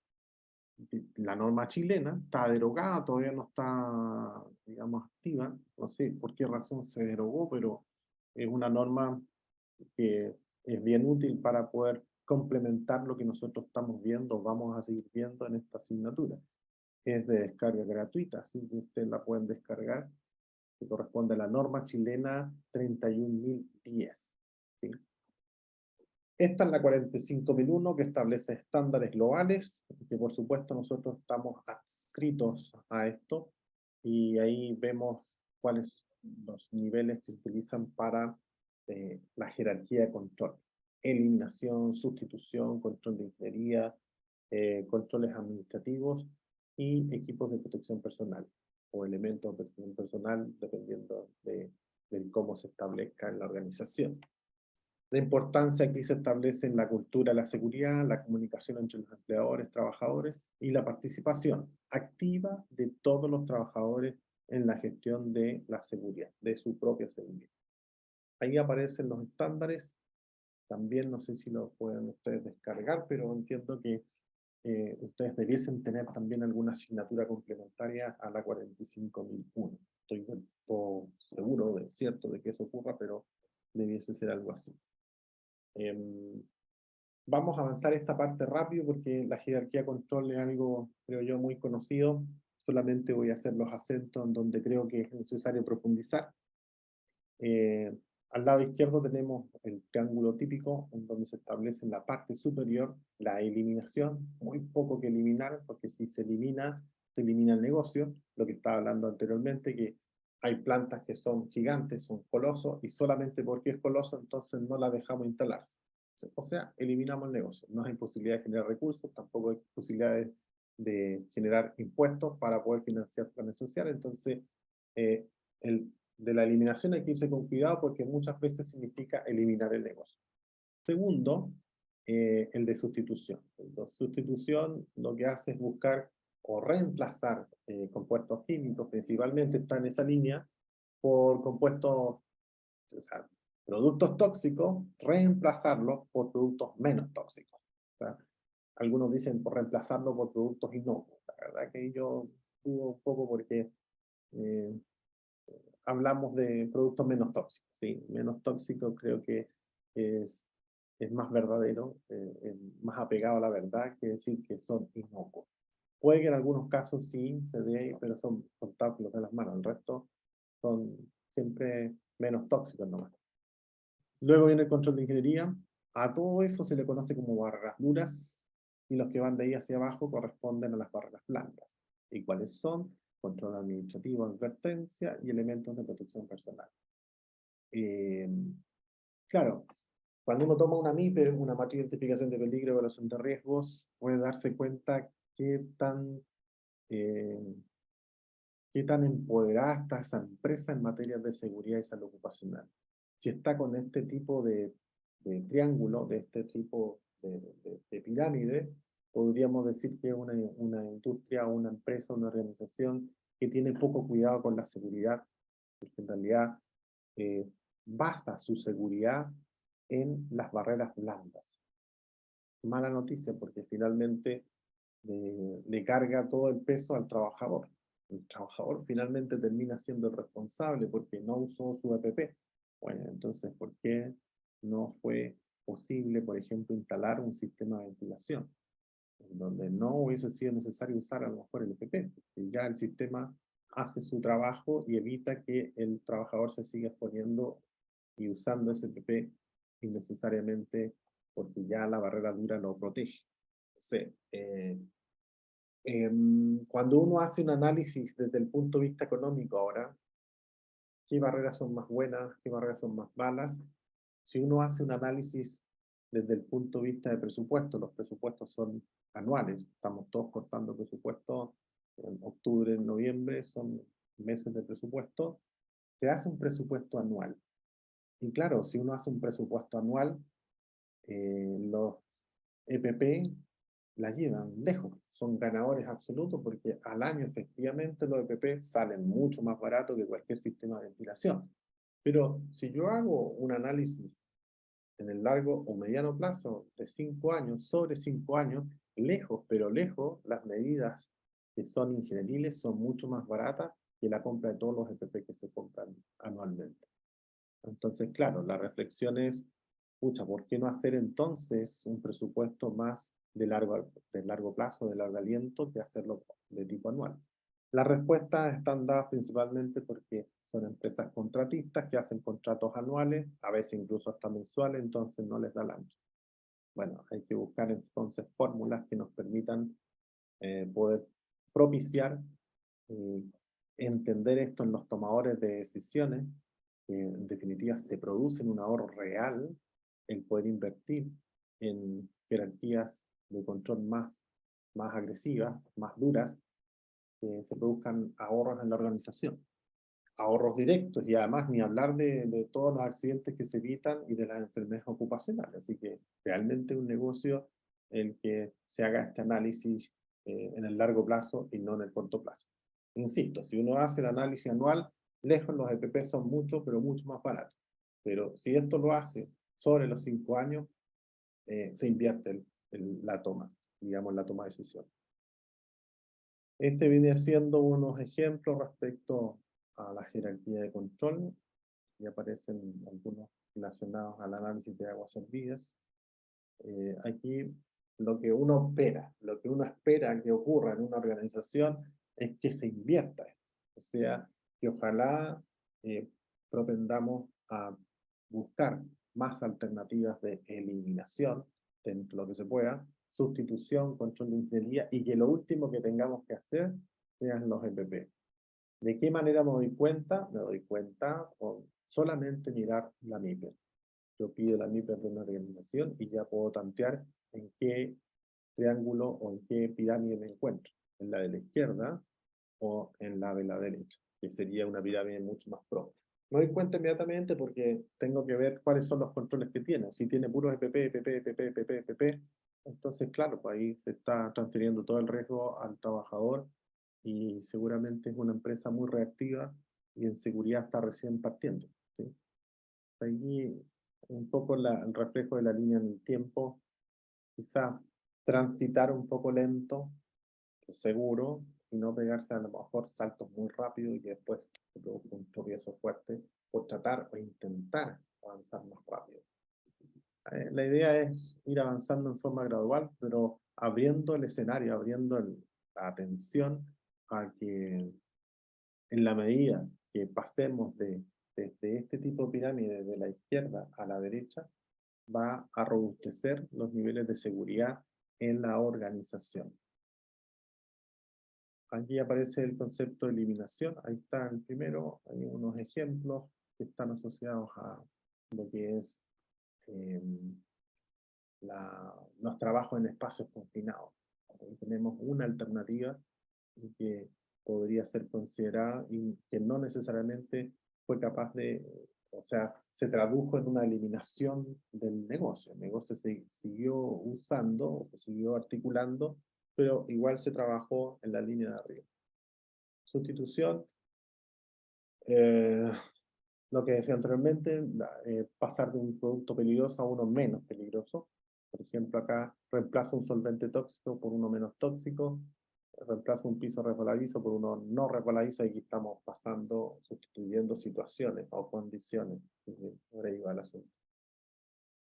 la norma chilena, está derogada, todavía no está, digamos, activa, no sé por qué razón se derogó, pero es una norma que es bien útil para poder complementar lo que nosotros estamos viendo, vamos a seguir viendo en esta asignatura. Es de descarga gratuita, así que ustedes la pueden descargar, que corresponde a la norma chilena 31010. ¿Sí? Esta es la 45001 que establece estándares globales, que por supuesto nosotros estamos adscritos a esto, y ahí vemos cuáles son los niveles que se utilizan para la jerarquía de control. Eliminación, sustitución, control de ingeniería, controles administrativos y equipos de protección personal, o elementos de protección personal, dependiendo de cómo se establezca en la organización. La importancia que se establece en la cultura de la seguridad, la comunicación entre los empleadores, trabajadores y la participación activa de todos los trabajadores en la gestión de la seguridad, de su propia seguridad. Ahí aparecen los estándares, también no sé si lo pueden ustedes descargar, pero entiendo que ustedes debiesen tener también alguna asignatura complementaria a la 45001. Estoy del todo seguro, cierto, de que eso ocurra, pero debiese ser algo así. Vamos a avanzar esta parte rápido porque la jerarquía de control es algo, creo yo, muy conocido. Solamente voy a hacer los acentos en donde creo que es necesario profundizar. Al lado izquierdo tenemos el triángulo típico, en donde se establece en la parte superior la eliminación, muy poco que eliminar, porque si se elimina el negocio, lo que estaba hablando anteriormente, que hay plantas que son gigantes, son colosos, y solamente porque es coloso, entonces no la dejamos instalarse. O sea, eliminamos el negocio. No hay posibilidad de generar recursos, tampoco hay posibilidades de generar impuestos para poder financiar planes sociales, entonces de la eliminación hay que irse con cuidado porque muchas veces significa eliminar el negocio. Segundo, el de sustitución. El de sustitución lo que hace es buscar o reemplazar compuestos químicos, principalmente está en esa línea, por compuestos, o sea, productos tóxicos, reemplazarlos por productos menos tóxicos. O sea, algunos dicen por reemplazarlo por productos inocuos. La verdad que yo dudo un poco porque hablamos de productos menos tóxicos, ¿sí? Menos tóxicos creo que es más verdadero, más apegado a la verdad que decir que son inocuos. Puede que en algunos casos sí se dé, pero son contados de las manos. El resto son siempre menos tóxicos nomás. Luego viene el control de ingeniería. A todo eso se le conoce como barreras duras y los que van de ahí hacia abajo corresponden a las barreras blandas. ¿Y cuáles son? Control administrativo, advertencia y elementos de protección personal. Claro, cuando uno toma una MIPE, una matriz de identificación de peligro y evaluación de riesgos, puede darse cuenta qué tan empoderada está esa empresa en materia de seguridad y salud ocupacional. Si está con este tipo de triángulo, de este tipo de pirámide, podríamos decir que es una industria, una empresa, una organización que tiene poco cuidado con la seguridad, porque en realidad basa su seguridad en las barreras blandas. Mala noticia, porque finalmente le carga todo el peso al trabajador. El trabajador finalmente termina siendo el responsable porque no usó su EPP. Bueno, entonces, ¿por qué no fue posible, por ejemplo, instalar un sistema de ventilación, en donde no hubiese sido necesario usar a lo mejor el EPP, porque ya el sistema hace su trabajo y evita que el trabajador se siga exponiendo y usando ese EPP innecesariamente, porque ya la barrera dura lo protege. Entonces, cuando uno hace un análisis desde el punto de vista económico ahora, ¿qué barreras son más buenas? ¿Qué barreras son más malas? Si uno hace un análisis desde el punto de vista de presupuesto, los presupuestos son anuales, estamos todos cortando presupuestos en octubre, en noviembre, son meses de presupuesto, se hace un presupuesto anual. Y claro, si uno hace un presupuesto anual, los EPP la llevan lejos, son ganadores absolutos porque al año efectivamente los EPP salen mucho más baratos que cualquier sistema de ventilación. Pero si yo hago un análisis en el largo o mediano plazo de 5 años, sobre 5 años, lejos, pero lejos, las medidas que son ingenieriles son mucho más baratas que la compra de todos los EPP que se compran anualmente. Entonces, claro, la reflexión es, pucha, ¿por qué no hacer entonces un presupuesto más de largo plazo, de largo aliento, que hacerlo de tipo anual? Las respuestas están dadas principalmente porque son empresas contratistas que hacen contratos anuales, a veces incluso hasta mensuales, entonces no les da el ancho. Bueno, hay que buscar entonces fórmulas que nos permitan poder propiciar, entender esto en los tomadores de decisiones, que en definitiva se produce un ahorro real, el poder invertir en jerarquías de control más agresivas, más duras, que se produzcan ahorros en la organización. Ahorros directos y además ni hablar de todos los accidentes que se evitan y de las enfermedades ocupacionales. Así que realmente un negocio el que se haga este análisis en el largo plazo y no en el corto plazo. Insisto, si uno hace el análisis anual, lejos los EPP son mucho, pero mucho más baratos. Pero si esto lo hace sobre los 5 años, se invierte la toma, digamos, la toma de decisión. Este viene siendo unos ejemplos respecto a la jerarquía de control, y aparecen algunos relacionados al análisis de aguas servidas. Aquí lo que uno espera que ocurra en una organización es que se invierta esto. O sea, que ojalá propendamos a buscar más alternativas de eliminación dentro de lo que se pueda, sustitución, control de ingeniería, y que lo último que tengamos que hacer sean los EPP. ¿De qué manera me doy cuenta? Me doy cuenta con solamente mirar la MIPER. Yo pido la MIPER de una organización y ya puedo tantear en qué triángulo o en qué pirámide me encuentro, en la de la izquierda o en la de la derecha, que sería una pirámide mucho más propia. Me doy cuenta inmediatamente porque tengo que ver cuáles son los controles que tiene. Si tiene puros EPP, EPP, EPP, EPP, EPP, entonces claro, pues ahí se está transfiriendo todo el riesgo al trabajador y seguramente es una empresa muy reactiva y en seguridad está recién partiendo, ¿sí? Ahí un poco el reflejo de la línea en el tiempo, quizá transitar un poco lento, seguro, y no pegarse a lo mejor saltos muy rápidos y que después se produzca un tropiezo fuerte por tratar o intentar avanzar más rápido. La idea es ir avanzando en forma gradual, pero abriendo el escenario, abriendo la atención a que en la medida que pasemos desde este tipo de pirámide de la izquierda a la derecha, va a robustecer los niveles de seguridad en la organización. Aquí aparece el concepto de eliminación. Ahí está el primero. Hay unos ejemplos que están asociados a lo que es los trabajos en espacios confinados. Ahí tenemos una alternativa que podría ser considerada y que no necesariamente fue capaz de, o sea, se tradujo en una eliminación del negocio. El negocio se siguió usando, se siguió articulando, pero igual se trabajó en la línea de arriba. Sustitución, lo que decía anteriormente, pasar de un producto peligroso a uno menos peligroso. Por ejemplo, acá reemplazo un solvente tóxico por uno menos tóxico, reemplazo un piso resbaladizo por uno no resbaladizo, y aquí estamos pasando, sustituyendo situaciones o condiciones. Por ahí va el asunto.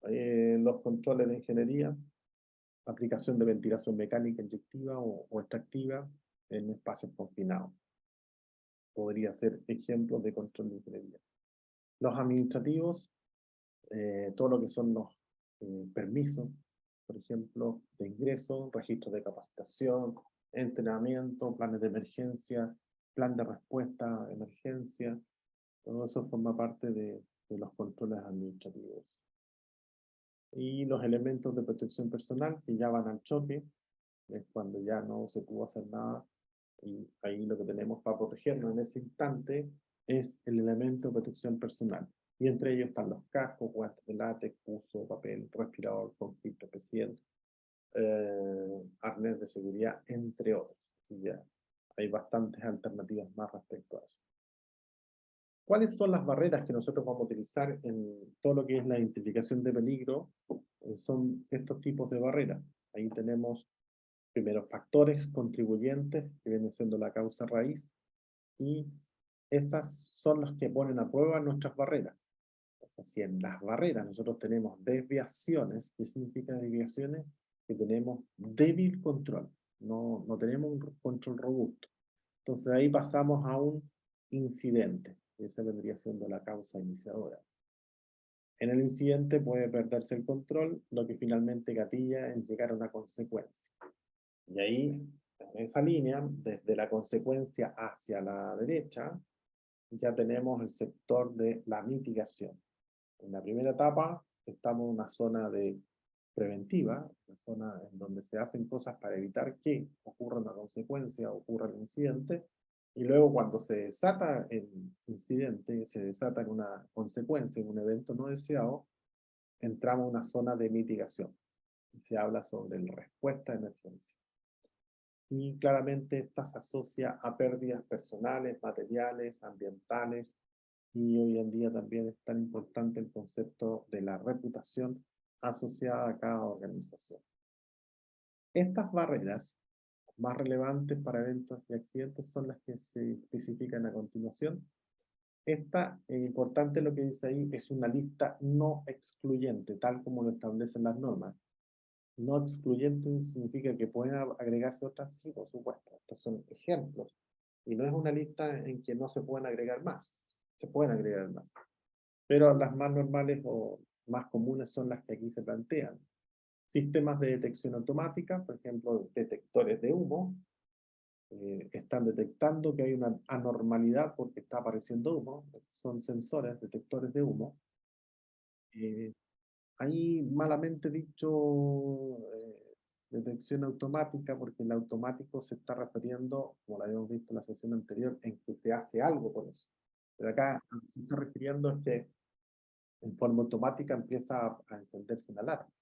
Los controles de ingeniería, aplicación de ventilación mecánica inyectiva o extractiva en espacios confinados. Podría ser ejemplos de control de ingeniería. Los administrativos, todo lo que son los permisos, por ejemplo, de ingreso, registros de capacitación, entrenamiento, planes de emergencia, plan de respuesta a emergencia, todo eso forma parte de los controles administrativos. Y los elementos de protección personal que ya van al choque, es cuando ya no se pudo hacer nada, y ahí lo que tenemos para protegernos en ese instante es el elemento de protección personal. Y entre ellos están los cascos, guantes de látex, buzo, papel, respirador con filtro especial, arnés de seguridad, entre otros. Así ya hay bastantes alternativas más respecto a eso. ¿Cuáles son las barreras que nosotros vamos a utilizar en todo lo que es la identificación de peligro? Son estos tipos de barreras. Ahí tenemos primero factores contribuyentes, que vienen siendo la causa raíz, y esas son las que ponen a prueba nuestras barreras. Entonces, si en las barreras nosotros tenemos desviaciones, ¿qué significa desviaciones? Que tenemos débil control, no tenemos un control robusto. Entonces ahí pasamos a un incidente. Esa vendría siendo la causa iniciadora. En el incidente puede perderse el control, lo que finalmente gatilla en llegar a una consecuencia. Y ahí, en esa línea, desde la consecuencia hacia la derecha, ya tenemos el sector de la mitigación. En la primera etapa estamos en una zona preventiva, una zona en donde se hacen cosas para evitar que ocurra una consecuencia, ocurra el incidente, y luego cuando se desata el incidente, se desata en una consecuencia, en un evento no deseado, entramos a una zona de mitigación. Y se habla sobre la respuesta de emergencia. Y claramente esta se asocia a pérdidas personales, materiales, ambientales, y hoy en día también es tan importante el concepto de la reputación asociada a cada organización. Estas barreras más relevantes para eventos y accidentes son las que se especifican a continuación. Esta, importante lo que dice ahí, es una lista no excluyente, tal como lo establecen las normas. No excluyente significa que pueden agregarse otras, sí, por supuesto. Estos son ejemplos. Y no es una lista en que no se pueden agregar más. Se pueden agregar más. Pero las más normales o más comunes son las que aquí se plantean. Sistemas de detección automática, por ejemplo, detectores de humo, están detectando que hay una anormalidad porque está apareciendo humo. Son sensores, detectores de humo. Ahí malamente dicho detección automática, porque el automático se está refiriendo, como lo habíamos visto en la sesión anterior, en que se hace algo por eso. Pero acá lo que se está refiriendo es que en forma automática empieza a encenderse una alarma,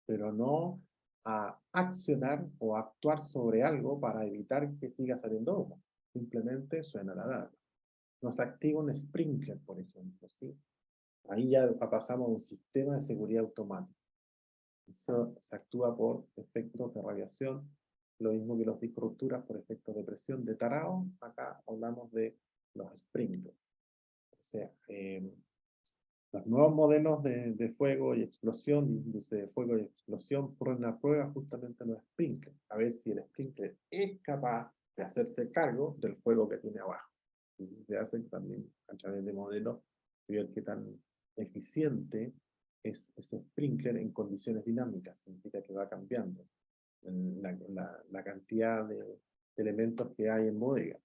pero no a accionar o actuar sobre algo para evitar que siga saliendo humo. Simplemente suena la alarma. Nos activa un sprinkler, por ejemplo, ¿sí? Ahí ya pasamos a un sistema de seguridad automático. Eso se actúa por efectos de radiación, lo mismo que los discos rupturas por efectos de presión de tarao. Acá hablamos de los sprinklers. O sea, los nuevos modelos de fuego y explosión, de índice de fuego y explosión, ponen a prueba justamente los sprinklers, a ver si el sprinkler es capaz de hacerse cargo del fuego que tiene abajo. Y eso se hace también a través de modelos y ver qué tan eficiente es ese sprinkler en condiciones dinámicas. Significa que va cambiando la cantidad de elementos que hay en bodega.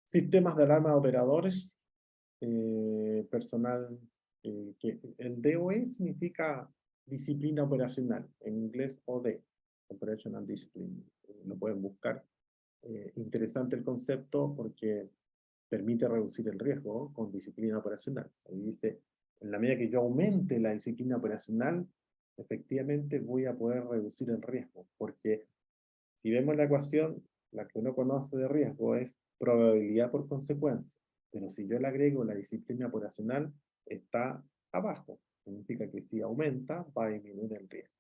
Sistemas de alarma de operadores, personal, que el DOE significa disciplina operacional, en inglés OD, Operational Discipline, lo pueden buscar. Interesante el concepto porque permite reducir el riesgo con disciplina operacional. Ahí dice, en la medida que yo aumente la disciplina operacional, efectivamente voy a poder reducir el riesgo, porque si vemos la ecuación, la que uno conoce de riesgo es probabilidad por consecuencia, pero si yo le agrego la disciplina operacional, está abajo. Significa que si aumenta, va a disminuir el riesgo.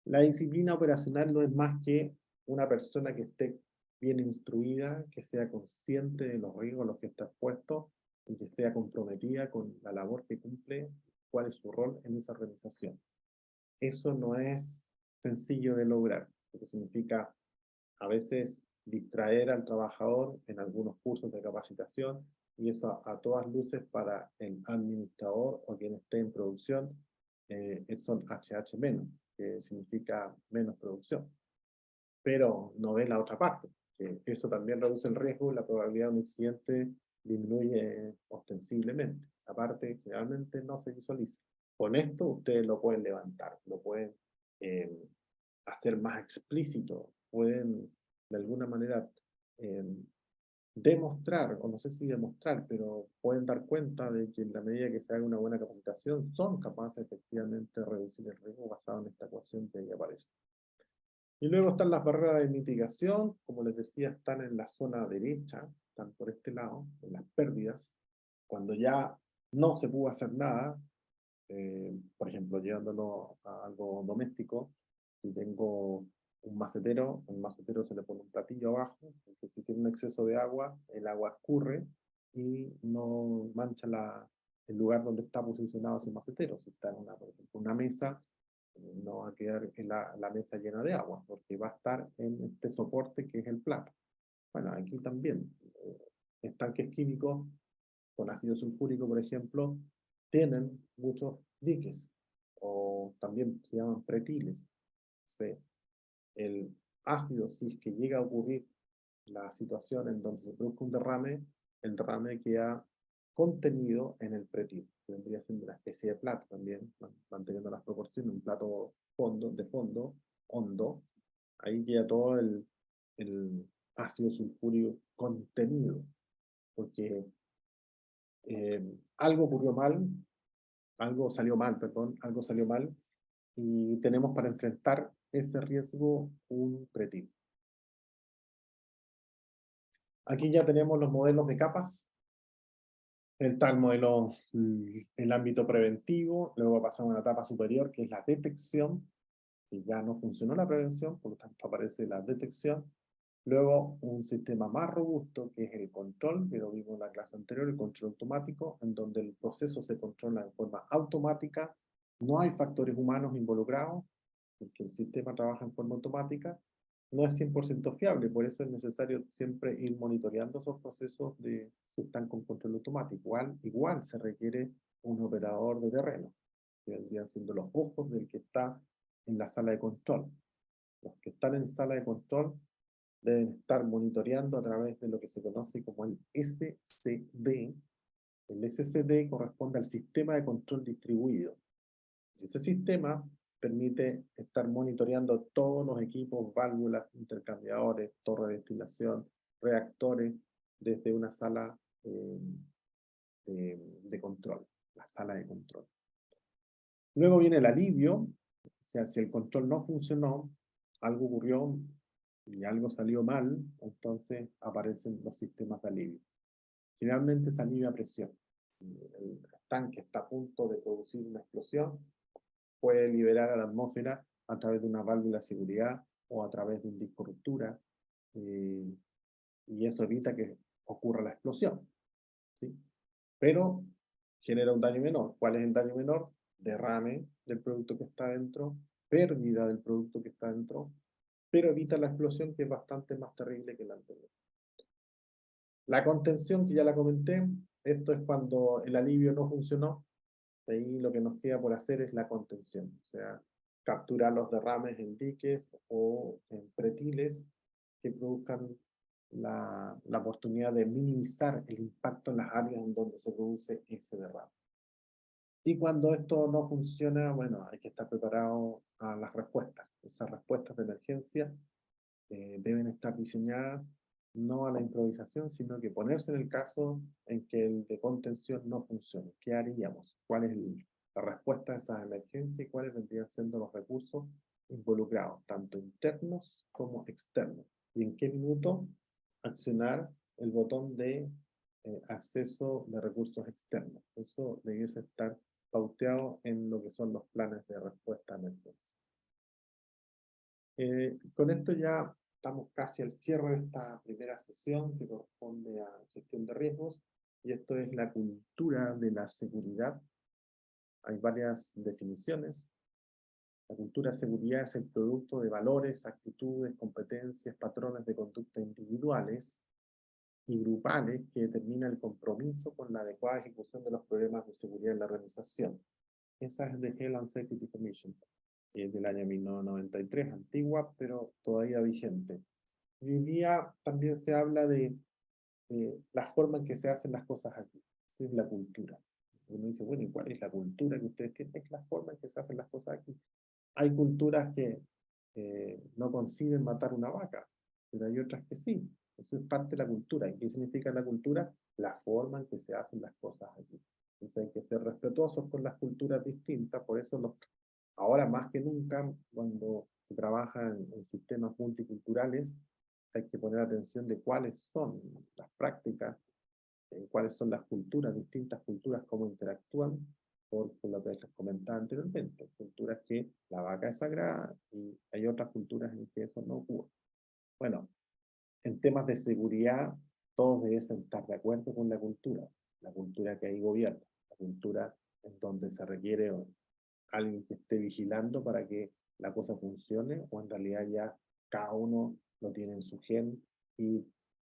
La disciplina operacional no es más que una persona que esté bien instruida, que sea consciente de los riesgos a los que está expuesto y que sea comprometida con la labor que cumple, cuál es su rol en esa organización. Eso no es sencillo de lograr, porque significa a veces distraer al trabajador en algunos cursos de capacitación, y eso a todas luces para el administrador o quien esté en producción, son HH menos, que significa menos producción. Pero no ve la otra parte, que eso también reduce el riesgo, la probabilidad de un accidente disminuye ostensiblemente. Esa parte generalmente no se visualiza. Con esto ustedes lo pueden levantar, lo pueden hacer más explícito, pueden de alguna manera demostrar, o no sé si demostrar, pero pueden dar cuenta de que en la medida que se haga una buena capacitación, son capaces efectivamente de reducir el riesgo basado en esta ecuación que ahí aparece. Y luego están las barreras de mitigación, como les decía, están en la zona derecha, están por este lado, en las pérdidas. Cuando ya no se pudo hacer nada, por ejemplo, llevándolo a algo doméstico, si tengo un macetero, al macetero se le pone un platillo abajo, porque si tiene un exceso de agua, el agua escurre y no mancha el lugar donde está posicionado ese macetero. Si está en por ejemplo, una mesa, no va a quedar la mesa llena de agua, porque va a estar en este soporte que es el plato. Bueno, aquí también, estanques químicos con ácido sulfúrico, por ejemplo, tienen muchos diques, o también se llaman pretiles. Sí. El ácido, si es que llega a ocurrir la situación en donde se produzca un derrame, el derrame queda contenido en el pretil, que vendría siendo una especie de plato también, manteniendo las proporciones, un plato de fondo, hondo, ahí queda todo el ácido sulfúrico contenido, porque algo ocurrió mal, algo salió mal, perdón, algo salió mal, y tenemos para enfrentar ese riesgo un pretil. Aquí ya tenemos los modelos de capas. Está el modelo, el ámbito preventivo, luego pasamos a una etapa superior que es la detección, que ya no funcionó la prevención, por lo tanto aparece la detección. Luego un sistema más robusto que es el control, que lo vimos en la clase anterior, el control automático, en donde el proceso se controla de forma automática, no hay factores humanos involucrados, porque el sistema trabaja en forma automática, no es 100% fiable, por eso es necesario siempre ir monitoreando esos procesos que están con control automático. Igual se requiere un operador de terreno, que vendrían siendo los ojos del que está en la sala de control. Los que están en sala de control deben estar monitoreando a través de lo que se conoce como el SCD. El SCD corresponde al sistema de control distribuido. Ese sistema permite estar monitoreando todos los equipos, válvulas, intercambiadores, torre de destilación, reactores, desde una sala de control, la sala de control. Luego viene el alivio, o sea, si el control no funcionó, algo ocurrió y algo salió mal, entonces aparecen los sistemas de alivio. Generalmente es alivio a presión. El tanque está a punto de producir una explosión, puede liberar a la atmósfera a través de una válvula de seguridad o a través de un disco de ruptura, y eso evita que ocurra la explosión, ¿sí? Pero genera un daño menor. ¿Cuál es el daño menor? Derrame del producto que está dentro, pérdida del producto que está dentro, pero evita la explosión, que es bastante más terrible que la anterior. La contención, que ya la comenté, esto es cuando el alivio no funcionó. De ahí lo que nos queda por hacer es la contención, o sea, capturar los derrames en diques o en pretiles que produzcan la oportunidad de minimizar el impacto en las áreas en donde se produce ese derrame. Y cuando esto no funciona, bueno, hay que estar preparado a las respuestas. Esas respuestas de emergencia deben estar diseñadas no a la improvisación, sino que ponerse en el caso en que el de contención no funcione. ¿Qué haríamos? ¿Cuál es la respuesta a esa emergencia y cuáles vendrían siendo los recursos involucrados, tanto internos como externos? ¿Y en qué minuto accionar el botón de acceso de recursos externos? Eso debiese estar pauteado en lo que son los planes de respuesta a emergencia. Con esto ya estamos casi al cierre de esta primera sesión que corresponde a gestión de riesgos, y esto es la cultura de la seguridad hay varias definiciones. La cultura de seguridad es el producto de valores, actitudes, competencias, patrones de conducta individuales y grupales que determina el compromiso con la adecuada ejecución de los problemas de seguridad en la organización. Esa es de Health and Safety Commission, del año 1993, antigua, pero todavía vigente. Hoy día también se habla de la forma en que se hacen las cosas aquí. Esa es la cultura. Uno dice, bueno, ¿y cuál es la cultura que ustedes tienen? Es la forma en que se hacen las cosas aquí. Hay culturas que no conciben matar una vaca, pero hay otras que sí. Eso es parte de la cultura. ¿Y qué significa la cultura? La forma en que se hacen las cosas aquí. Entonces hay que ser respetuosos con las culturas distintas, por eso ahora más que nunca, cuando se trabaja en sistemas multiculturales, hay que poner atención de cuáles son las prácticas, cuáles son las culturas, distintas culturas, cómo interactúan, por lo que les comentaba anteriormente. Culturas que la vaca es sagrada y hay otras culturas en que eso no ocurre. Bueno, en temas de seguridad, todos deben estar de acuerdo con la cultura que ahí gobierna, la cultura en donde se requiere alguien que esté vigilando para que la cosa funcione, o en realidad ya cada uno lo tiene en su gen y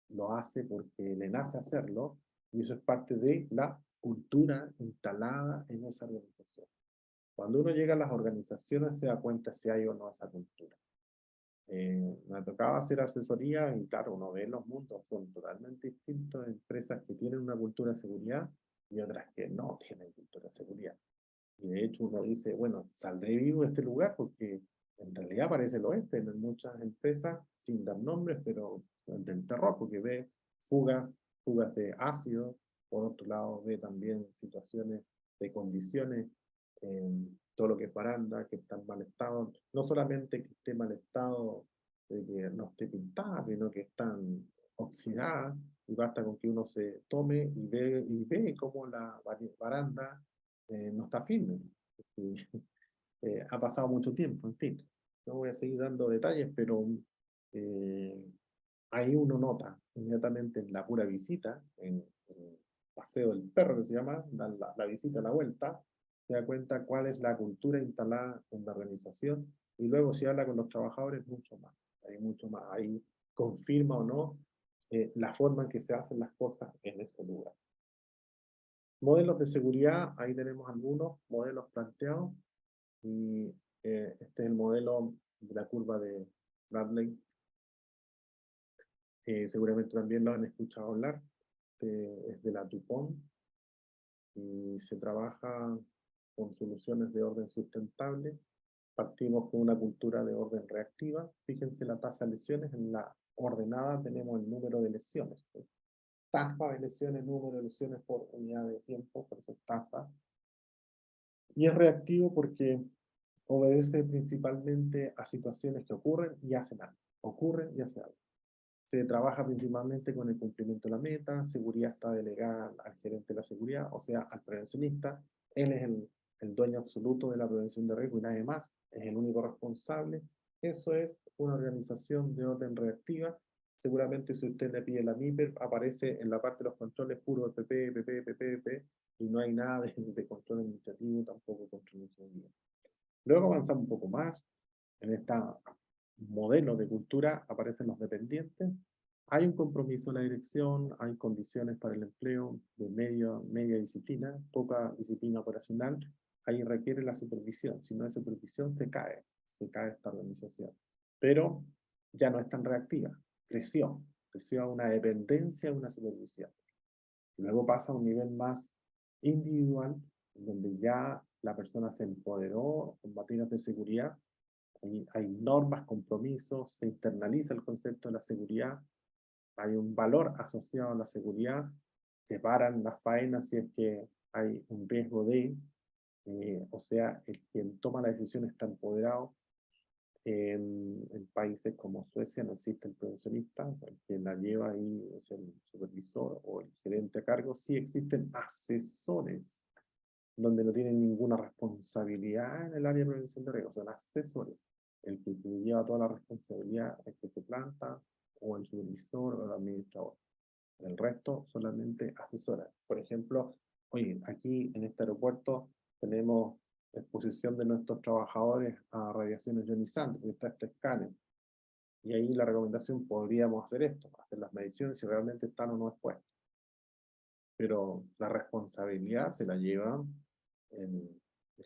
lo hace porque le nace hacerlo, y eso es parte de la cultura instalada en esa organización. Cuando uno llega a las organizaciones se da cuenta si hay o no esa cultura. Me tocaba hacer asesoría y claro, uno ve los mundos, son totalmente distintos, empresas que tienen una cultura de seguridad y otras que no tienen cultura de seguridad. Y de hecho uno dice, bueno, saldré vivo de este lugar porque en realidad parece el oeste en muchas empresas, sin dar nombres, pero del terror, porque ve fugas de ácido, por otro lado ve también situaciones de condiciones, todo lo que es baranda, que está en mal estado, no solamente que esté en mal estado, de que no esté pintada, sino que están oxidadas, y basta con que uno se tome y ve cómo la baranda no está firme. Ha pasado mucho tiempo, en fin. No voy a seguir dando detalles, pero ahí uno nota inmediatamente en la pura visita, en el paseo del perro que se llama, la visita a la vuelta, se da cuenta cuál es la cultura instalada en la organización, y luego si habla con los trabajadores, mucho más. Hay mucho más. Ahí confirma o no la forma en que se hacen las cosas en ese lugar. Modelos de seguridad, ahí tenemos algunos modelos planteados, y este es el modelo de la curva de Bradley. Seguramente también lo han escuchado hablar, es de la DuPont, y se trabaja con soluciones de orden sustentable. Partimos con una cultura de orden reactiva. Fíjense la tasa de lesiones, en la ordenada tenemos el número de lesiones. Tasa de lesiones, número de lesiones por unidad de tiempo, por eso es tasa. Y es reactivo porque obedece principalmente a situaciones que ocurren y hacen algo. Ocurren y hacen algo. Se trabaja principalmente con el cumplimiento de la meta, seguridad está delegada al gerente de la seguridad, o sea, al prevencionista. Él es el dueño absoluto de la prevención de riesgo y nadie más, es el único responsable. Eso es una organización de orden reactiva. Seguramente si usted le pide la MIPER, aparece en la parte de los controles puro PP, y no hay nada de control administrativo, tampoco control ingeniería. Luego avanzamos un poco más. En este modelo de cultura aparecen los dependientes. Hay un compromiso de la dirección, hay condiciones para el empleo de media disciplina, poca disciplina operacional. Ahí requiere la supervisión. Si no hay supervisión, se cae esta organización. Pero ya no es tan reactiva. Creció a una dependencia, a una supervisión. Luego pasa a un nivel más individual, donde ya la persona se empoderó en materias de seguridad. Hay normas, compromisos, se internaliza el concepto de la seguridad, hay un valor asociado a la seguridad, se paran las faenas si es que hay un riesgo o sea, el quien toma la decisión está empoderado. En países como Suecia no existe el prevencionista, el que la lleva ahí es el supervisor o el gerente a cargo. Sí existen asesores, donde no tienen ninguna responsabilidad en el área de prevención de riesgos, son asesores. El que se lleva toda la responsabilidad es el que planta, o el supervisor, o el administrador. El resto solamente asesora. Por ejemplo, oye, aquí en este aeropuerto tenemos exposición de nuestros trabajadores a radiaciones ionizantes, porque está este escáner. Y ahí la recomendación podríamos hacer esto, hacer las mediciones si realmente están o no expuestos. Pero la responsabilidad se la lleva el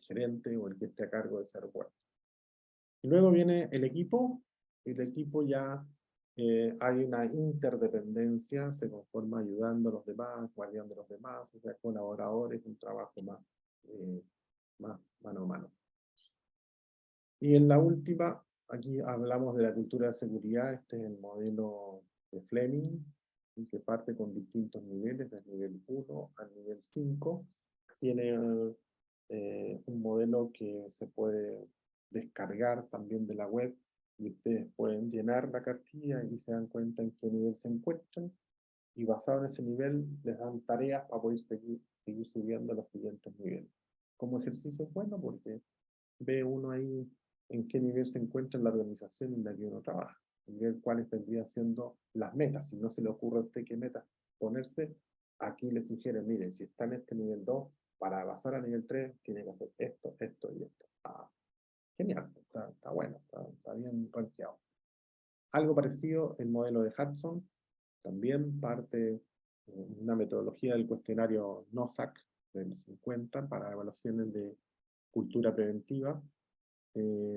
gerente o el que esté a cargo de ese aeropuerto. Y luego viene el equipo, y el equipo ya hay una interdependencia, se conforma ayudando a los demás, guardiando a los demás, o sea, colaboradores, un trabajo más mano a mano. Y en la última, aquí hablamos de la cultura de seguridad, este es el modelo de Fleming, que parte con distintos niveles, del nivel 1 al nivel 5. Tiene un modelo que se puede descargar también de la web, y ustedes pueden llenar la cartilla y se dan cuenta en qué nivel se encuentran, y basado en ese nivel les dan tareas para poder seguir subiendo a los siguientes niveles. Como ejercicio es bueno porque ve uno ahí en qué nivel se encuentra en la organización en la que uno trabaja, y ver cuáles vendrían siendo las metas. Si no se le ocurre a usted qué metas ponerse, aquí le sugieren, miren, si está en este nivel 2, para pasar a nivel 3, tiene que hacer esto, esto y esto. Genial, está bueno, está bien rankeado. Algo parecido, el modelo de Hudson, también parte una metodología del cuestionario NOSAC del 50 para evaluaciones de cultura preventiva.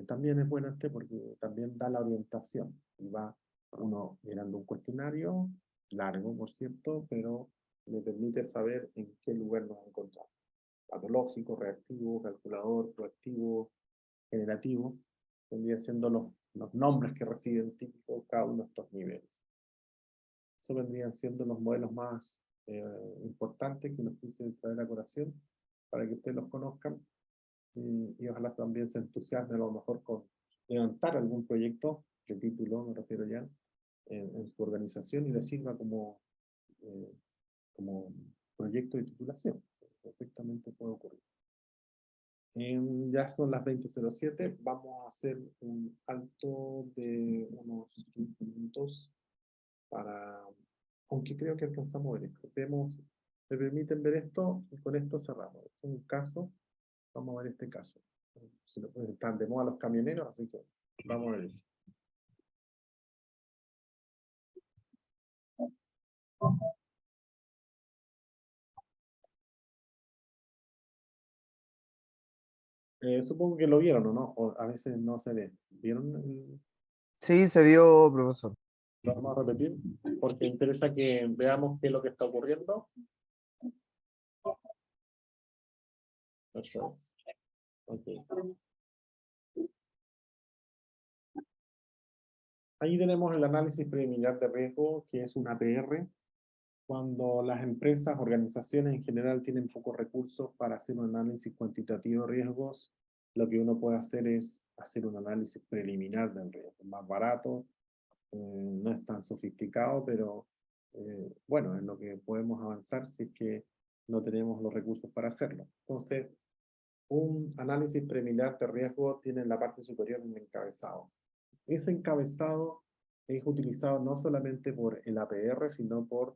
También es bueno porque también da la orientación y va uno llenando un cuestionario largo, por cierto, pero le permite saber en qué lugar nos encontramos. Patológico, reactivo, calculador, proactivo, generativo, vendrían siendo los nombres que reciben típicos cada uno de estos niveles. Eso vendrían siendo los modelos más importantes que nos quise traer a colación para que ustedes los conozcan, y ojalá también se entusiasmen a lo mejor con levantar algún proyecto de título, me refiero ya, en su organización, y les sirva como proyecto de titulación. Perfectamente puede ocurrir. Ya son las 20:07, vamos a hacer un alto de unos 15 minutos aunque creo que alcanzamos a ver esto. ¿Me permiten ver esto? Y con esto cerramos. Este es un caso, vamos a ver este caso. Están de moda los camioneros, así que vamos a ver eso. Supongo que lo vieron, ¿o no? O a veces no se ve. ¿Vieron? Sí, se vio, profesor. Lo vamos a repetir porque interesa que veamos qué es lo que está ocurriendo. Eso es. Okay. Ahí tenemos el análisis preliminar de riesgo, que es un APR. Cuando las empresas, organizaciones en general tienen pocos recursos para hacer un análisis cuantitativo de riesgos, lo que uno puede hacer es hacer un análisis preliminar del riesgo. Es más barato, no es tan sofisticado, pero bueno, en lo que podemos avanzar si es que no tenemos los recursos para hacerlo. Entonces, un análisis preliminar de riesgo tiene en la parte superior un encabezado. Ese encabezado es utilizado no solamente por el APR, sino por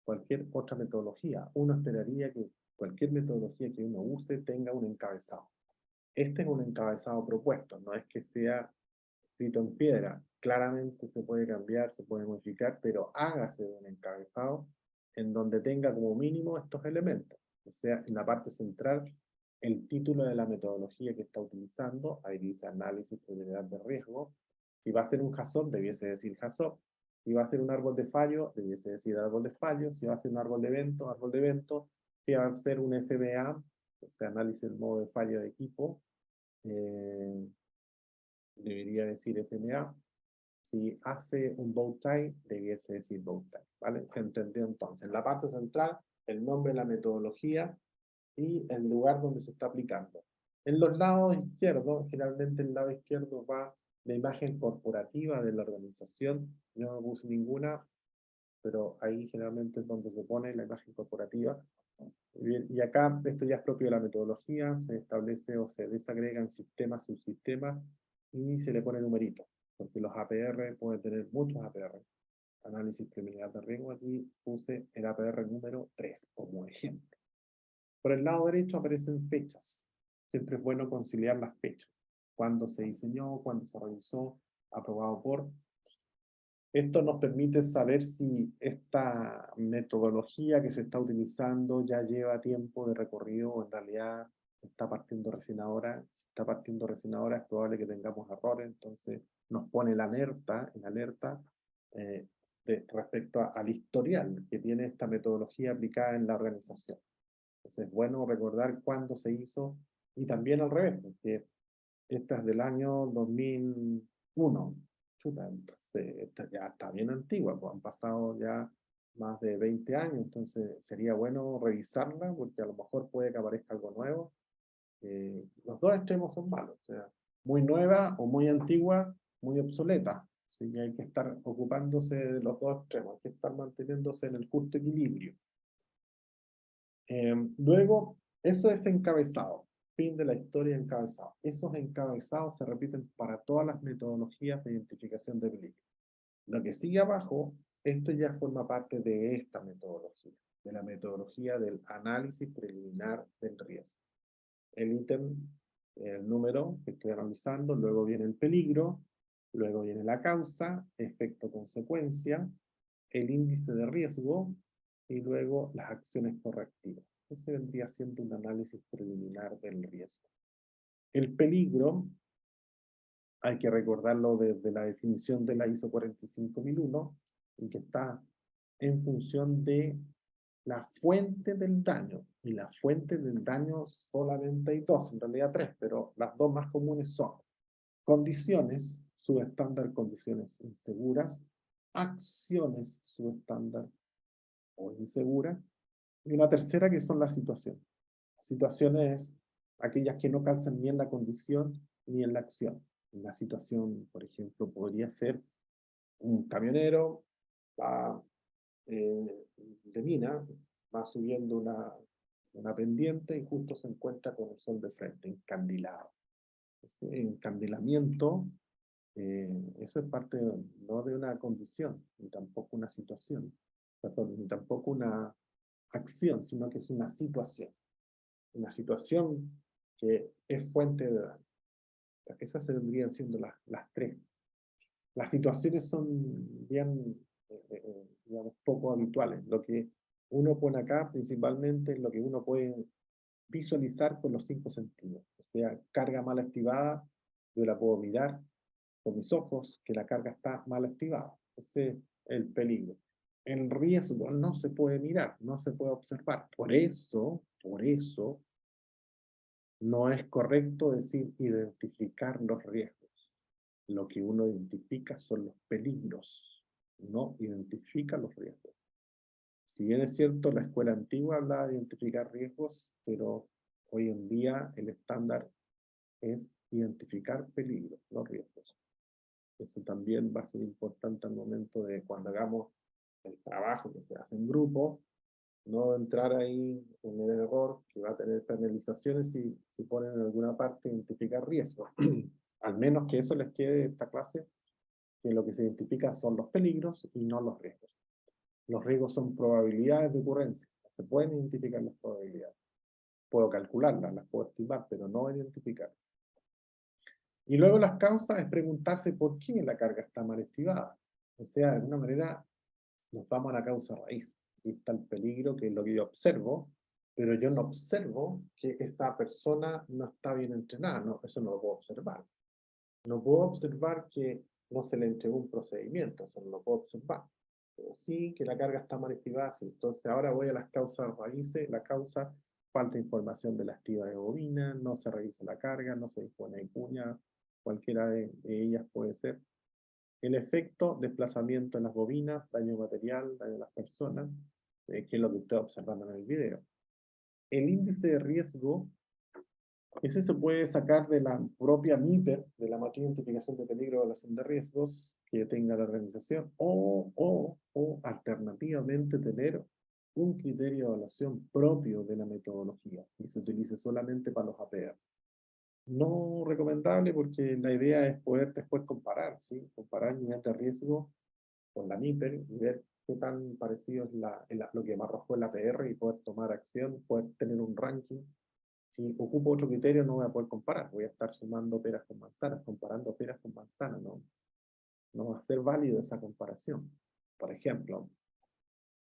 cualquier otra metodología. Uno esperaría que cualquier metodología que uno use tenga un encabezado. Este es un encabezado propuesto, no es que sea escrito en piedra. Claramente se puede cambiar, se puede modificar, pero hágase un encabezado en donde tenga como mínimo estos elementos. O sea, en la parte central, el título de la metodología que está utilizando, ahí dice análisis preliminar de riesgo. Si va a ser un HACCP, debiese decir HACCP. Si va a ser un árbol de fallo, debiese decir árbol de fallo. Si va a ser un árbol de evento, árbol de evento. Si va a ser un FMA, o sea, análisis del modo de fallo de equipo, debería decir FMA. Si hace un bow tie, debiese decir bow tie, ¿vale? Se entendió entonces. En la parte central, el nombre, la metodología y el lugar donde se está aplicando. En los lados izquierdos, generalmente el lado izquierdo va la imagen corporativa de la organización. Yo no puse ninguna, pero ahí generalmente es donde se pone la imagen corporativa. Y acá, esto ya es propio de la metodología, se establece o se desagregan sistemas, subsistemas, y se le pone numerito, porque los APR pueden tener muchos APR. Análisis preliminar de riesgo, aquí puse el APR número 3 como ejemplo. Por el lado derecho aparecen fechas. siempre es bueno conciliar las fechas. Cuándo se diseñó, cuándo se realizó, aprobado por. Esto nos permite saber si esta metodología que se está utilizando ya lleva tiempo de recorrido o en realidad está partiendo recién ahora. Si está partiendo recién ahora es probable que tengamos errores, entonces nos pone en alerta respecto al historial que tiene esta metodología aplicada en la organización. Entonces es bueno recordar cuándo se hizo y también al revés, porque esta es del año 2001. Chuta, entonces esta ya está bien antigua, pues han pasado ya más de 20 años, entonces sería bueno revisarla porque a lo mejor puede que aparezca algo nuevo. Los dos extremos son malos, o sea, muy nueva o muy antigua, muy obsoleta. Así que hay que estar ocupándose de los dos extremos, hay que estar manteniéndose en el justo equilibrio. Luego, eso es encabezado. Fin de la historia encabezado. Esos encabezados se repiten para todas las metodologías de identificación de peligro. Lo que sigue abajo, esto ya forma parte de esta metodología, de la metodología del análisis preliminar del riesgo. El ítem, el número que estoy analizando, luego viene el peligro, luego viene la causa, efecto-consecuencia, el índice de riesgo y luego las acciones correctivas. Ese vendría siendo un análisis preliminar del riesgo. El peligro, hay que recordarlo desde la definición de la ISO 45001, en que está en función de la fuente del daño. Y la fuente del daño solamente hay dos, en realidad tres, pero las dos más comunes son condiciones, subestándar, condiciones inseguras, acciones subestándar o inseguras, y una tercera que son las situaciones. Las situaciones, aquellas que no calzan ni en la condición ni en la acción. La situación, por ejemplo, podría ser un camionero va, de mina, va subiendo una pendiente y justo se encuentra con el sol de frente, encandilado. Este encandilamiento, eso es parte no de una condición, ni tampoco una situación, perdón, ni tampoco una acción, sino que es una situación que es fuente de daño. O sea, esas vendrían siendo las tres. Las situaciones son bien, digamos, poco habituales. Lo que uno pone acá principalmente es lo que uno puede visualizar con los 5 sentidos. O sea, carga mal activada, yo la puedo mirar con mis ojos que la carga está mal activada. Ese es el peligro. El riesgo no se puede mirar, no se puede observar. Por eso, no es correcto decir identificar los riesgos. Lo que uno identifica son los peligros, no identifica los riesgos. Si bien es cierto, la escuela antigua hablaba de identificar riesgos, pero hoy en día el estándar es identificar peligros, no riesgos. Eso también va a ser importante al momento de cuando hagamos el trabajo que se hace en grupo, no entrar ahí en el error que va a tener penalizaciones si ponen en alguna parte identificar riesgos. Al menos que eso les quede de esta clase, que lo que se identifica son los peligros y no los riesgos. Los riesgos son probabilidades de ocurrencia. Se pueden identificar las probabilidades. Puedo calcularlas, las puedo estimar, pero no identificar. Y luego las causas es preguntarse por qué la carga está mal estimada. O sea, de alguna manera nos vamos a la causa raíz. Aquí está el peligro, que es lo que yo observo, pero yo no observo que esa persona no está bien entrenada. No, eso no lo puedo observar. No puedo observar que no se le entregó un procedimiento, eso no lo puedo observar. Pero sí que la carga está mal estimada, sí. Entonces ahora voy a las causas raíces. La causa, falta información de la estiba de bobina, no se revisa la carga, no se dispone de cuña, cualquiera de ellas puede ser. El efecto, desplazamiento en las bobinas, daño material, daño a las personas, que es lo que estoy observando en el video. El índice de riesgo, ese se puede sacar de la propia MIPER, de la matriz de identificación de peligro de evaluación de riesgos que tenga la organización, o alternativamente tener un criterio de evaluación propio de la metodología y se utilice solamente para los APR. No recomendable porque la idea es poder después comparar, ¿sí? Comparar nivel de riesgo con la MIPER y ver qué tan parecido es lo que me arrojó el APR y poder tomar acción, poder tener un ranking Si ocupo otro criterio no voy a poder comparar, voy a estar sumando peras con manzanas, comparando peras con manzanas, no va a ser válido esa comparación. Por ejemplo,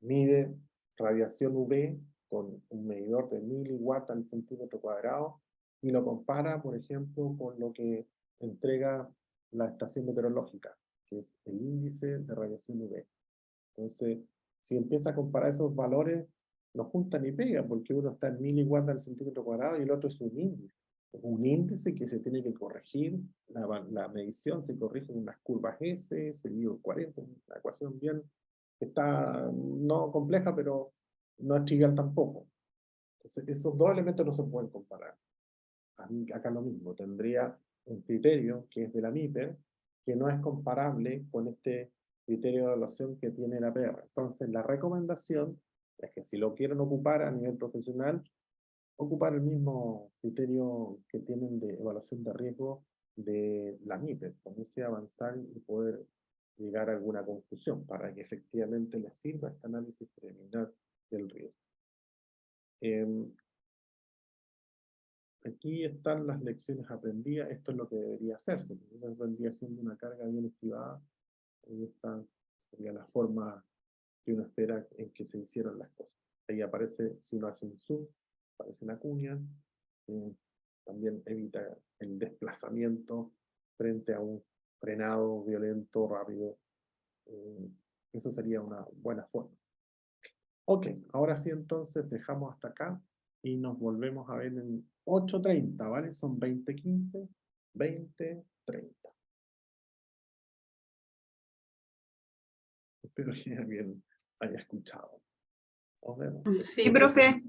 mide radiación UV con un medidor de miliwatts al centímetro cuadrado y lo compara, por ejemplo, con lo que entrega la estación meteorológica, que es el índice de radiación UV. Entonces, si empieza a comparar esos valores, no junta ni pega, porque uno está en miliwatts al centímetro cuadrado y el otro es un índice. Es un índice que se tiene que corregir, la medición se corrige en unas curvas S, seguido 40, una ecuación bien, que está no compleja, pero no es trivial tampoco. Entonces, esos dos elementos no se pueden comparar. Acá lo mismo, tendría un criterio que es de la MIPER, que no es comparable con este criterio de evaluación que tiene la PR. Entonces, la recomendación es que si lo quieren ocupar a nivel profesional, ocupar el mismo criterio que tienen de evaluación de riesgo de la MIPER, con ese avanzar y poder llegar a alguna conclusión para que efectivamente les sirva este análisis preliminar del riesgo. Aquí están las lecciones aprendidas, esto es lo que debería hacerse, entonces vendría siendo una carga bien estimada, ahí está, sería la forma que uno espera en que se hicieran las cosas. Ahí aparece, si uno hace un zoom, aparece una cuña, también evita el desplazamiento frente a un frenado violento, rápido, eso sería una buena forma. Ok, ahora sí entonces dejamos hasta acá y nos volvemos a ver en 8:30, ¿vale? Son 20:15, 20:30. Espero que alguien haya escuchado. Nos vemos. Sí, profe.